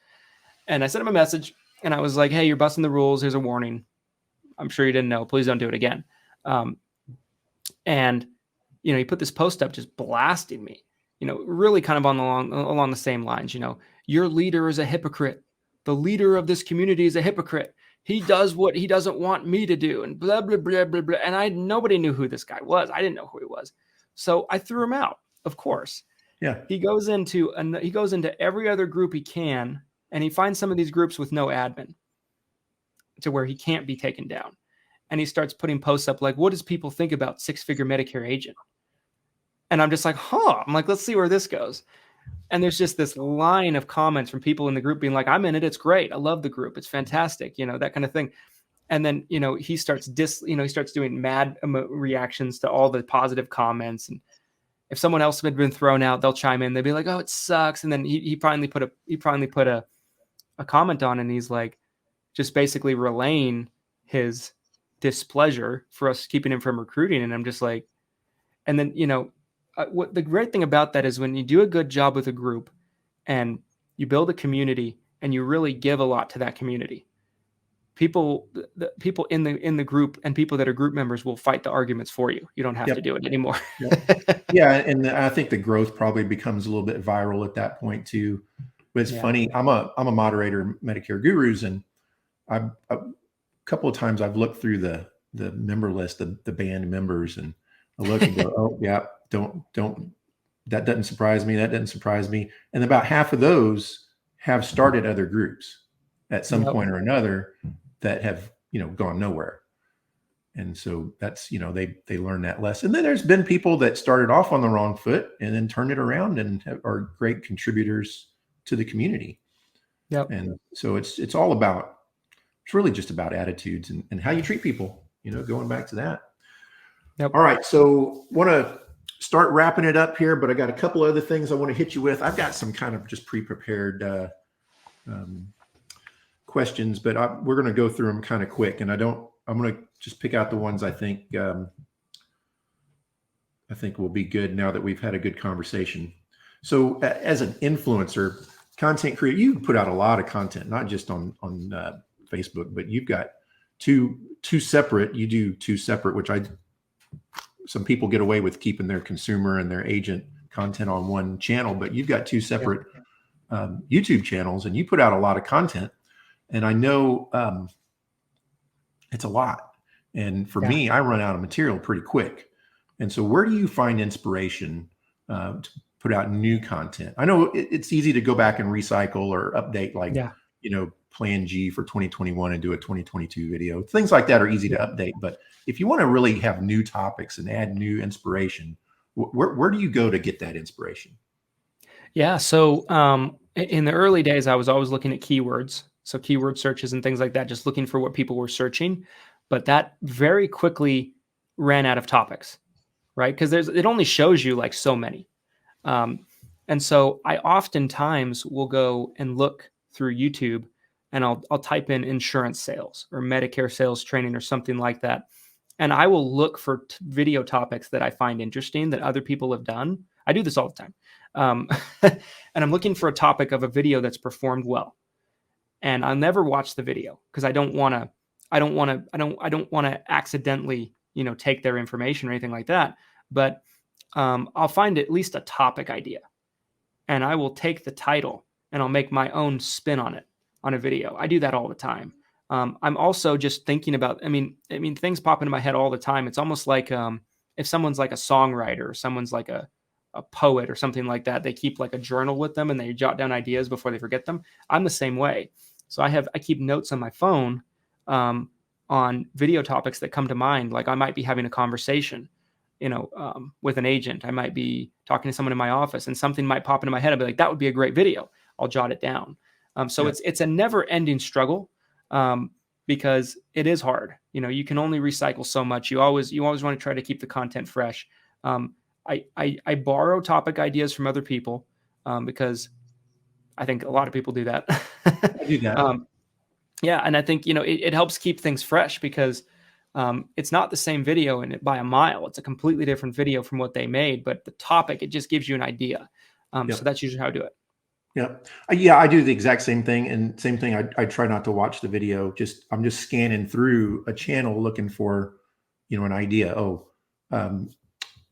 and I sent him a message, and I was like, "Hey, you're busting the rules. Here's a warning. I'm sure you didn't know. Please don't do it again." And he put this post up, just blasting me. Really kind of along the same lines. Your leader is a hypocrite. The leader of this community is a hypocrite. He does what he doesn't want me to do, and blah blah blah blah blah. And nobody knew who this guy was. I didn't know who he was, so I threw him out. Of course, Yeah. he goes into every other group he can, and he finds some of these groups with no admin, to where he can't be taken down. And he starts putting posts up like, "What does people think about six-figure Medicare agent?" And I'm just like, I'm like, let's see where this goes. And there's just this line of comments from people in the group being like, "I'm in it. It's great. I love the group. It's fantastic." That kind of thing. And then, he starts doing mad reactions to all the positive comments. And if someone else had been thrown out, they'll chime in. They'd be like, "Oh, it sucks." And then he finally put a comment on, and he's like, just basically relaying his displeasure for us keeping him from recruiting. And I'm just like, and then, what the great thing about that is when you do a good job with a group and you build a community and you really give a lot to that community, the people in the group and people that are group members will fight the arguments for you. You don't have to do it anymore. Yeah. And I think the growth probably becomes a little bit viral at that point too. But it's funny. I'm a moderator in Medicare Gurus, and a couple of times I've looked through the member list, the band members, and I look and go, "Oh yeah, don't, that doesn't surprise me. That doesn't surprise me." And about half of those have started other groups at some point or another that have, gone nowhere. And so that's, they learn that lesson. And then there's been people that started off on the wrong foot and then turned it around and are great contributors to the community. Yep. And so it's really just about attitudes and how you treat people, going back to that. Yep. All right. So want to start wrapping it up here, but I got a couple other things I want to hit you with. I've got some kind of just pre-prepared questions, but we're going to go through them kind of quick. And I'm going to just pick out the ones I think will be good now that we've had a good conversation. So as an influencer, content creator, you put out a lot of content, not just on Facebook, but you've got two separate, which some people get away with keeping their consumer and their agent content on one channel, but you've got two separate YouTube channels, and you put out a lot of content. And I know it's a lot. And for me, I run out of material pretty quick. And so where do you find inspiration to put out new content? I know it's easy to go back and recycle or update, like, Plan G for 2021 and do a 2022 video. Things like that are easy to update. But if you want to really have new topics and add new inspiration, where do you go to get that inspiration? Yeah. So in the early days, I was always looking at keywords. So keyword searches and things like that, just looking for what people were searching. But that very quickly ran out of topics, right? Because it only shows you like so many. And so I oftentimes will go and look through YouTube, and I'll type in insurance sales or Medicare sales training or something like that. And I will look for video topics that I find interesting that other people have done. I do this all the time. And I'm looking for a topic of a video that's performed well. And I'll never watch the video because I don't want to accidentally, take their information or anything like that. But I'll find at least a topic idea, and I will take the title and I'll make my own spin on it on a video. I do that all the time. I'm also just thinking about, I mean, things pop into my head all the time. It's almost like if someone's like a songwriter or someone's like a a poet or something like that. They keep like a journal with them and they jot down ideas before they forget them. I'm the same way. So I keep notes on my phone on video topics that come to mind. Like I might be having a conversation, with an agent. I might be talking to someone in my office and something might pop into my head. I'll be like, that would be a great video. I'll jot it down. So it's a never ending struggle because it is hard. You can only recycle so much. You always want to try to keep the content fresh. I borrow topic ideas from other people because I think a lot of people do that. I do that. Yeah. And I think, it helps keep things fresh because it's not the same video by a mile. It's a completely different video from what they made, but the topic, it just gives you an idea. So that's usually how I do it. Yeah. Yeah. I do the exact same thing. And same thing. I try not to watch the video. I'm just scanning through a channel looking for, an idea.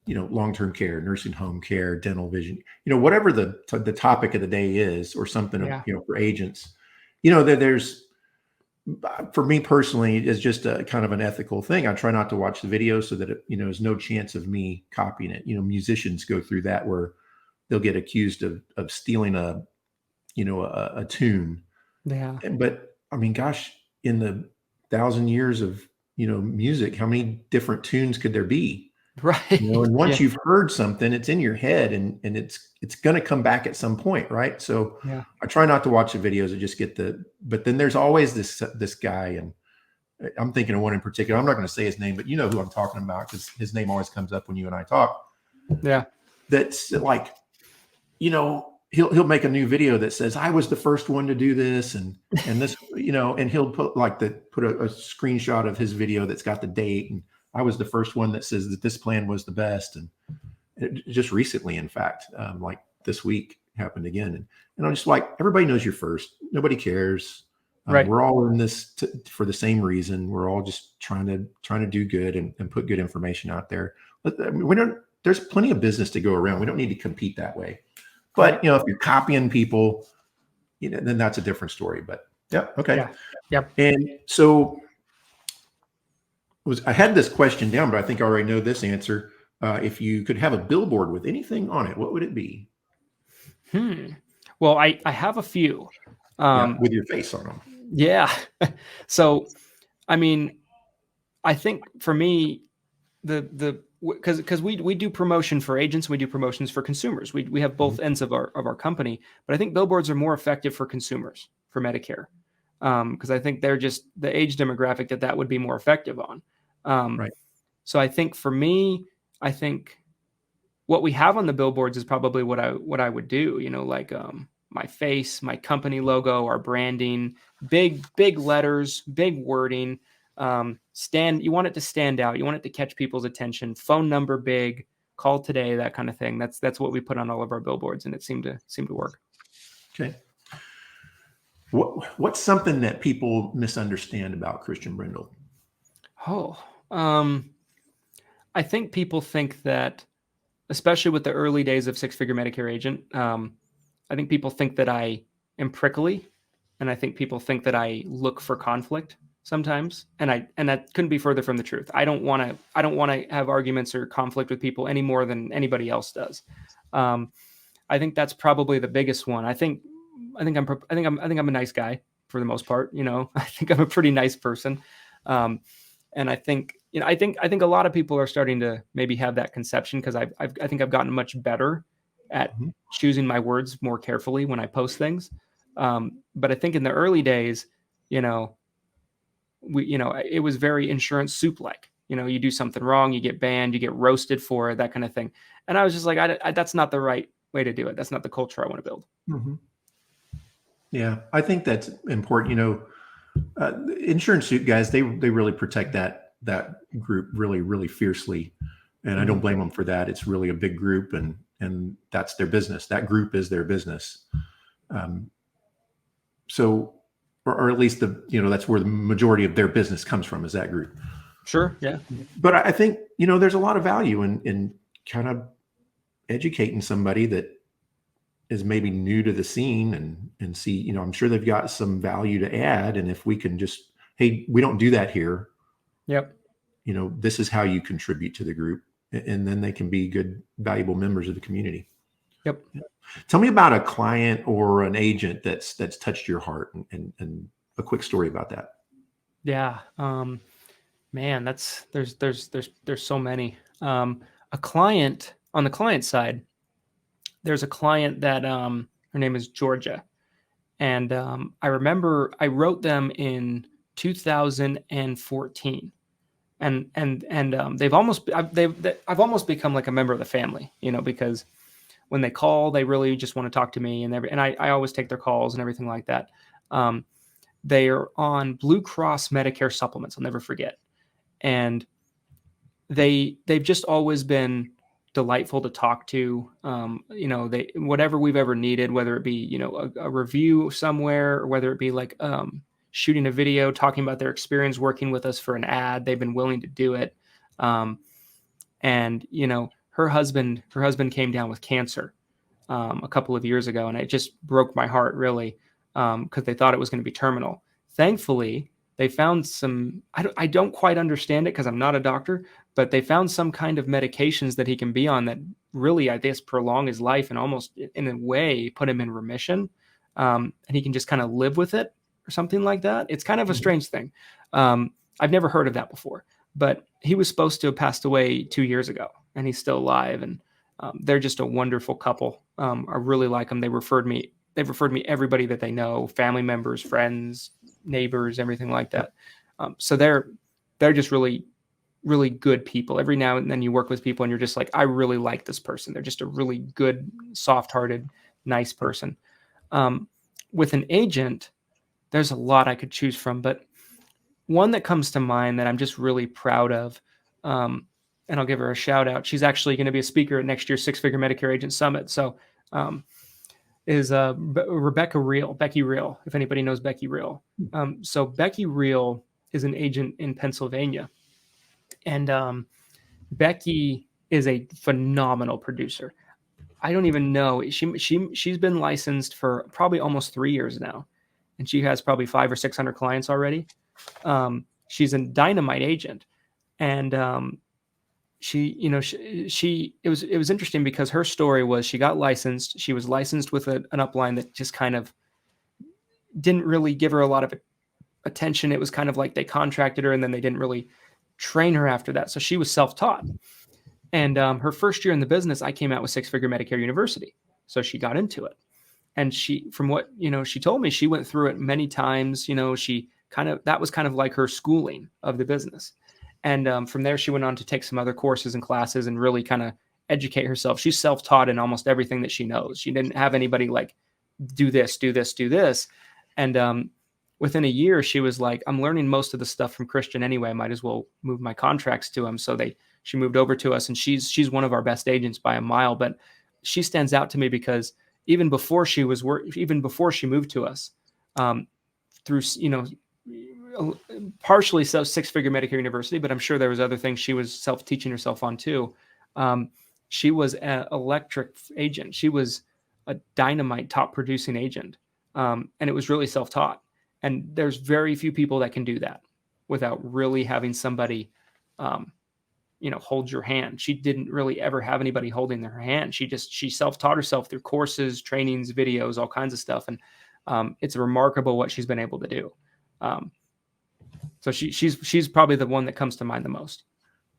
Long-term care, nursing home care, dental vision, whatever the topic of the day is or something, for agents, there's, for me personally, it's just a kind of an ethical thing. I try not to watch the video so that there's no chance of me copying it. Musicians go through that where they'll get accused of stealing a tune. Yeah. But I mean, gosh, in the 1,000 years of, music, how many different tunes could there be? Right. And once you've heard something, it's in your head and it's going to come back at some point. Right. So I try not to watch the videos. I just get but then there's always this guy, and I'm thinking of one in particular. I'm not going to say his name, but you know who I'm talking about because his name always comes up when you and I talk. Yeah. That's like, he'll make a new video that says, I was the first one to do this. And this, and he'll put a screenshot of his video that's got the date. And I was the first one that says that this plan was the best. And just recently, in fact, like this week happened again. And I'm just like, everybody knows you're first. Nobody cares. Right. We're all in this for the same reason. We're all just trying to do good and put good information out there. But there's plenty of business to go around. We don't need to compete that way. But, if you're copying people, then that's a different story. But yeah. Okay. Yeah. Yep. And so I had this question down, but I think I already know this answer. If you could have a billboard with anything on it, what would it be? Well, I have a few. With your face on them. Yeah. So, I mean, I think for me, because we do promotion for agents, we do promotions for consumers. We have both ends of our company, but I think billboards are more effective for consumers for Medicare. Because I think they're just the age demographic that would be more effective on. Right. So I think for me, what we have on the billboards is probably what I would do, like my face, my company logo, our branding, big letters, big wording, you want it to stand out. You want it to catch people's attention, phone number big, call today, that kind of thing. That's what we put on all of our billboards, and it seemed to work. Okay. What's something that people misunderstand about Christian Brindle? I think people think that, especially with the early days of Six Figure Medicare Agent, I think people think that I am prickly, and I think people think that I look for conflict sometimes, and that couldn't be further from the truth. I don't want to have arguments or conflict with people any more than anybody else does. I think that's probably the biggest one. I think I'm a nice guy for the most part. I think I'm a pretty nice person. And I think a lot of people are starting to maybe have that conception because I think I've gotten much better at choosing my words more carefully when I post things. But I think in the early days, it was very insurance soup-like. You do something wrong, you get banned, you get roasted for it, that kind of thing. And I was just like, that's not the right way to do it. That's not the culture I want to build. Mm-hmm. Yeah, I think that's important. Insurance suit guys, they really protect that group really, really fiercely. And I don't blame them for that. It's really a big group and that's their business. That group is their business. So, or at least that's where the majority of their business comes from, is that group. Sure. Yeah. But I think, there's a lot of value in kind of educating somebody that is maybe new to the scene and see, I'm sure they've got some value to add. And if we can hey, we don't do that here. Yep. This is how you contribute to the group. and then they can be good, valuable members of the community. Yep. Tell me about a client or an agent that's touched your heart, and a quick story about that. Yeah. Man, there's so many. A client on the client side, there's a client that her name is Georgia, and I remember I wrote them in 2014, and I've almost become like a member of the family, because when they call, they really just want to talk to me, and I always take their calls and everything like that. Um, they are on Blue Cross Medicare supplements. I'll never forget, and they've just always been delightful to talk to. They whatever we've ever needed, whether it be a review somewhere, or whether it be like shooting a video talking about their experience working with us for an ad, they've been willing to do it. And her husband came down with cancer a couple of years ago, and it just broke my heart really, because they thought it was going to be terminal. Thankfully, they found some. I don't quite understand it because I'm not a doctor, but they found some kind of medications that he can be on that really, I guess, prolong his life and almost, in a way, put him in remission, and he can just kind of live with it or something like that. It's kind of a strange thing. I've never heard of that before, but he was supposed to have passed away 2 years ago, and he's still alive, and they're just a wonderful couple. I really like them. They've referred me everybody that they know, family members, friends, neighbors, everything like that. So they're just really, really good people. Every now and then you work with people and you're just like, I really like this person. They're just a really good, soft-hearted, nice person. With an agent, there's a lot I could choose from, but one that comes to mind that I'm just really proud of, and I'll give her a shout out. She's actually going to be a speaker at next year's Six Figure Medicare Agent Summit. So, is Becky Reel, if anybody knows Becky Reel. So Becky Reel is an agent in Pennsylvania, and Becky is a phenomenal producer. I don't even know. She's been licensed for probably almost 3 years now, and she has probably 500 or 600 clients already. She's a dynamite agent, and it was interesting because her story was she got licensed. She was licensed with an upline that just kind of didn't really give her a lot of attention. It was kind of like they contracted her and then they didn't really train her after that. So she was self-taught. And her first year in the business, I came out with Six Figure Medicare University. So she got into it. And from what, she told me, she went through it many times. That was kind of like her schooling of the business. And from there, she went on to take some other courses and classes and really kind of educate herself. She's self-taught in almost everything that she knows. She didn't have anybody like, do this, do this, do this. And within a year, she was like, I'm learning most of the stuff from Christian anyway. I might as well move my contracts to him. So she moved over to us, and she's one of our best agents by a mile. But she stands out to me because even before she moved to us, through partially Six Figure Medicare University, but I'm sure there was other things she was self-teaching herself on too. She was an electric agent. She was a dynamite top producing agent. And it was really self-taught. And there's very few people that can do that without really having somebody, hold your hand. She didn't really ever have anybody holding her hand. She self-taught herself through courses, trainings, videos, all kinds of stuff. And it's remarkable what she's been able to do. So she's probably the one that comes to mind the most.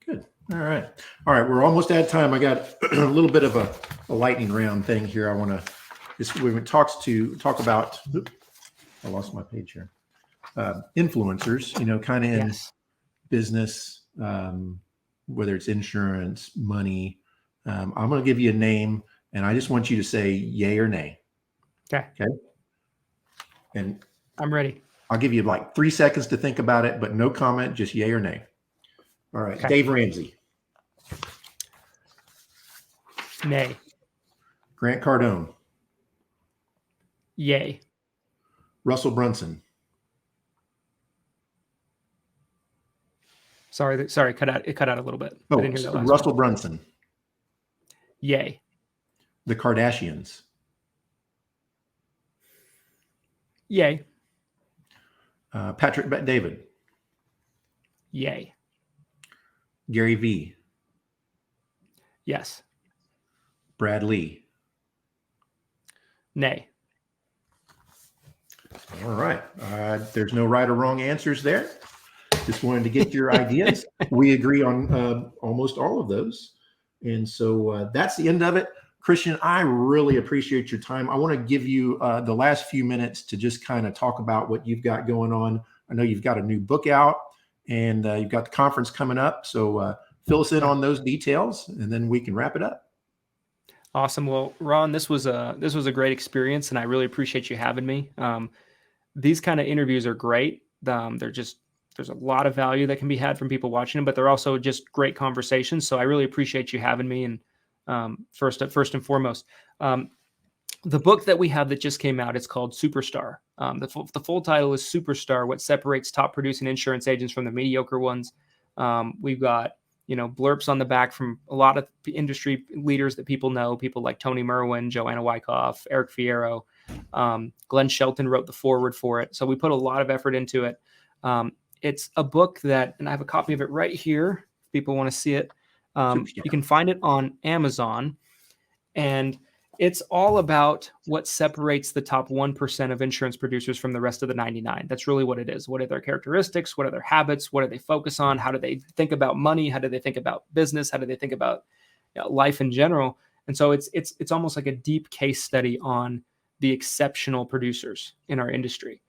Good. All right. We're almost out of time. I got a little bit of a lightning round thing here. I want to, we talk about, I lost my page here. Influencers, kind of in business, whether it's insurance, money. I'm going to give you a name, and I just want you to say yay or nay. Okay. And I'm ready. I'll give you like 3 seconds to think about it, but no comment, just yay or nay. All right. Okay. Dave Ramsey. Nay. Grant Cardone. Yay. Russell Brunson. Sorry, it cut out a little bit. Oh, I didn't hear that Russell Brunson. Yay. The Kardashians. Yay. Patrick Bet-David. Yay. Gary Vee. Yes. Brad Lee. Nay. All right. There's no right or wrong answers there. Just wanted to get your ideas. We agree on almost all of those. And so that's the end of it. Christian, I really appreciate your time. I want to give you the last few minutes to just kind of talk about what you've got going on. I know you've got a new book out and you've got the conference coming up. So fill us in on those details and then we can wrap it up. Awesome. Well, Ron, this was a great experience and I really appreciate you having me. These kind of interviews are great. There's a lot of value that can be had from people watching them, but they're also just great conversations. So I really appreciate you having me. And first and foremost, the book that we have that just came out, it's called Superstar. The full title is Superstar: What Separates Top Producing Insurance Agents from the Mediocre Ones. We've got blurbs on the back from a lot of industry leaders that people know, people like Tony Merwin, Joanna Wyckoff, Eric Fierro. Glenn Shelton wrote the foreword for it. So we put a lot of effort into it. It's a book that, and I have a copy of it right here, if people want to see it. You can find it on Amazon. And it's all about what separates the top 1% of insurance producers from the rest of the 99. That's really what it is. What are their characteristics? What are their habits? What do they focus on? How do they think about money? How do they think about business? How do they think about life in general? And so it's almost like a deep case study on the exceptional producers in our industry.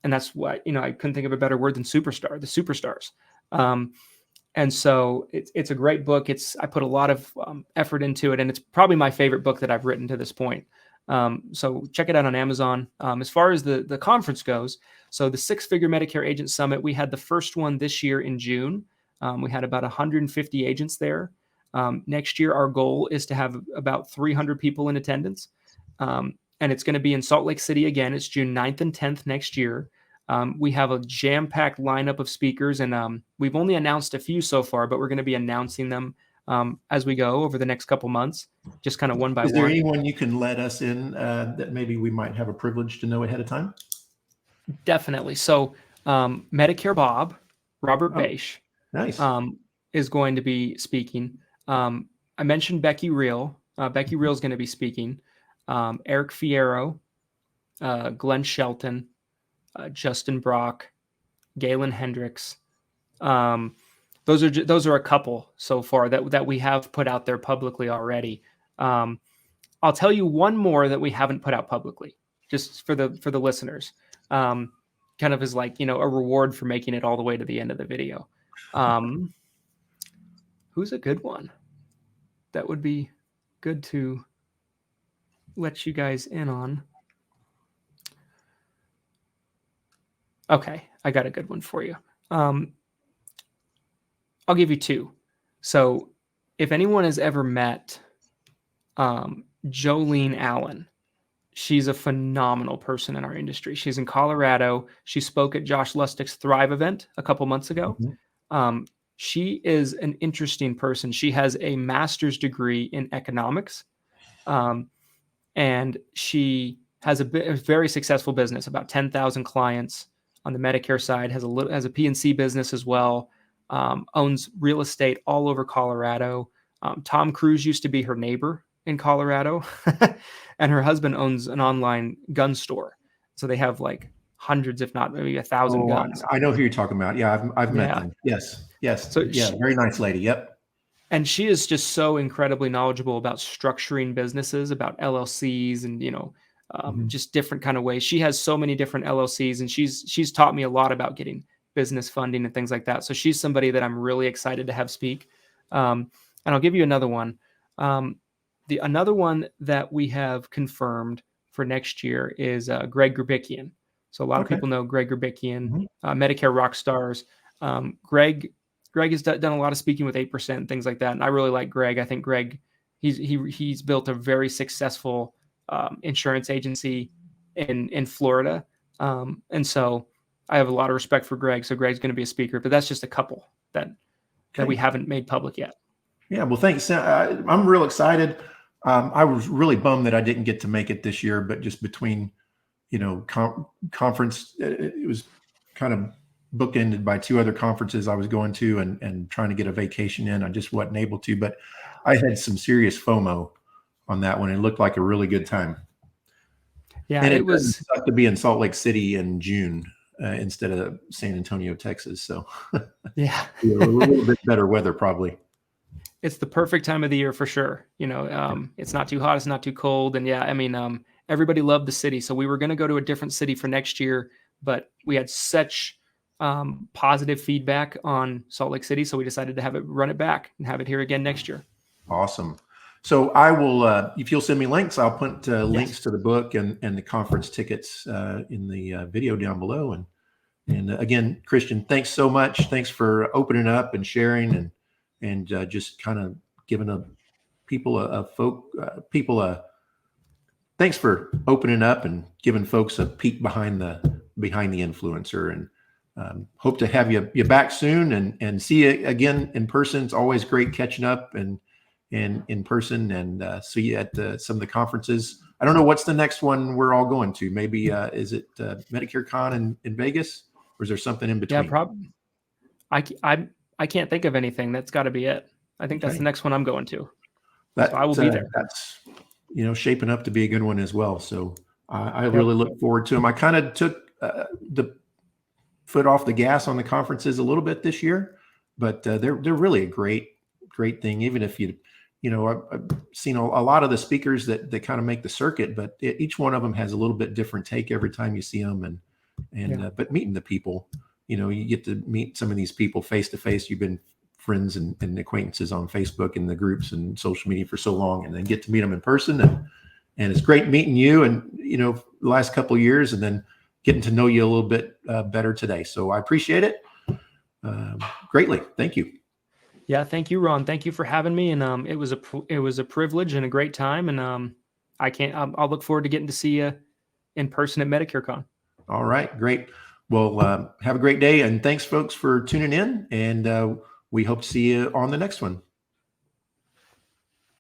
And that's why, I couldn't think of a better word than superstar, the superstars. And so it's a great book. I put a lot of effort into it, and it's probably my favorite book that I've written to this point. So check it out on Amazon. As far as the conference goes, so the Six Figure Medicare Agent Summit, we had the first one this year in June. We had about 150 agents there. Next year, our goal is to have about 300 people in attendance. And it's going to be in Salt Lake City again. It's June 9th and 10th next year. We have a jam-packed lineup of speakers, and we've only announced a few so far, but we're going to be announcing them as we go over the next couple months, just kind of one by one. Is there anyone you can let us in that maybe we might have a privilege to know ahead of time? Definitely. So Medicare Bob, Robert Bache, nice. is going to be speaking. I mentioned Becky Reel. Becky Reel is going to be speaking. Eric Fierro, Glenn Shelton, Justin Brock, Galen Hendricks. Those are a couple so far that we have put out there publicly already. I'll tell you one more that we haven't put out publicly, just for the listeners. Kind of as like, a reward for making it all the way to the end of the video. Who's a good one that would be good to let you guys in on? Okay, I got a good one for you. I'll give you two. So if anyone has ever met Jolene Allen, she's a phenomenal person in our industry. She's in Colorado. She spoke at Josh Lustig's Thrive event a couple months ago. Mm-hmm. She is an interesting person. She has a master's degree in economics, and she has a very successful business, about 10,000 clients on the Medicare side, has a P&C business as well, owns real estate all over Colorado. Tom Cruise used to be her neighbor in Colorado, and her husband owns an online gun store. So they have like hundreds, if not maybe 1,000 guns. I know who you're talking about. Yeah, I've met them. Yes. So very nice lady. Yep. And she is just so incredibly knowledgeable about structuring businesses, about LLCs, and just different kind of ways. She has so many different LLCs, and she's taught me a lot about getting business funding and things like that. So she's somebody that I'm really excited to have speak. And I'll give you another one. Another one that we have confirmed for next year is Greg Grbikian. So a lot of people know Greg Grbikian, Medicare rock stars. Greg has done a lot of speaking with 8% and things like that. And I really like Greg. I think Greg, he's built a very successful insurance agency in Florida. And so I have a lot of respect for Greg. So Greg's going to be a speaker, but that's just a couple that we haven't made public yet. Yeah. Well, thanks. I'm real excited. I was really bummed that I didn't get to make it this year, but just between, conference, it was kind of bookended by two other conferences I was going to and trying to get a vacation in. I just wasn't able to, but I had some serious FOMO on that one. It looked like a really good time. Yeah, And it it doesn't was. suck to be in Salt Lake City in June instead of San Antonio, Texas. So Yeah. a little bit better weather, probably. It's the perfect time of the year for sure. It's not too hot, it's not too cold. And yeah, I mean, everybody loved the city. So we were going to go to a different city for next year, but we had such positive feedback on Salt Lake City. So we decided to run it back and have it here again next year. Awesome. So I will, if you'll send me links, I'll put links to the book and the conference tickets in the video down below. And again, Christian, thanks so much. Thanks for opening up and sharing and just kind of giving thanks for opening up and giving folks a peek behind the influencer. And hope to have you back soon and see you again in person. It's always great catching up and in person, and see you at some of the conferences. I don't know what's the next one we're all going to. Maybe is it Medicare Con in Vegas, or is there something in between? Yeah, probably. I can't think of anything. That's got to be it. I think that's the next one I'm going to. So I will be there. That's shaping up to be a good one as well. So I really look forward to them. I kind of took the foot off the gas on the conferences a little bit this year, but they're really a great thing. Even if I've seen a lot of the speakers that kind of make the circuit, but each one of them has a little bit different take every time you see them. But meeting the people, you get to meet some of these people face to face. You've been friends and acquaintances on Facebook and the groups and social media for so long, and then get to meet them in person. And it's great meeting you and, the last couple of years, and then getting to know you a little bit better today. So I appreciate it greatly. Thank you. Yeah, thank you, Ron. Thank you for having me, and it was a privilege and a great time, and I'll look forward to getting to see you in person at Medicare Con. All right, great. Well, have a great day, and thanks, folks, for tuning in, and we hope to see you on the next one.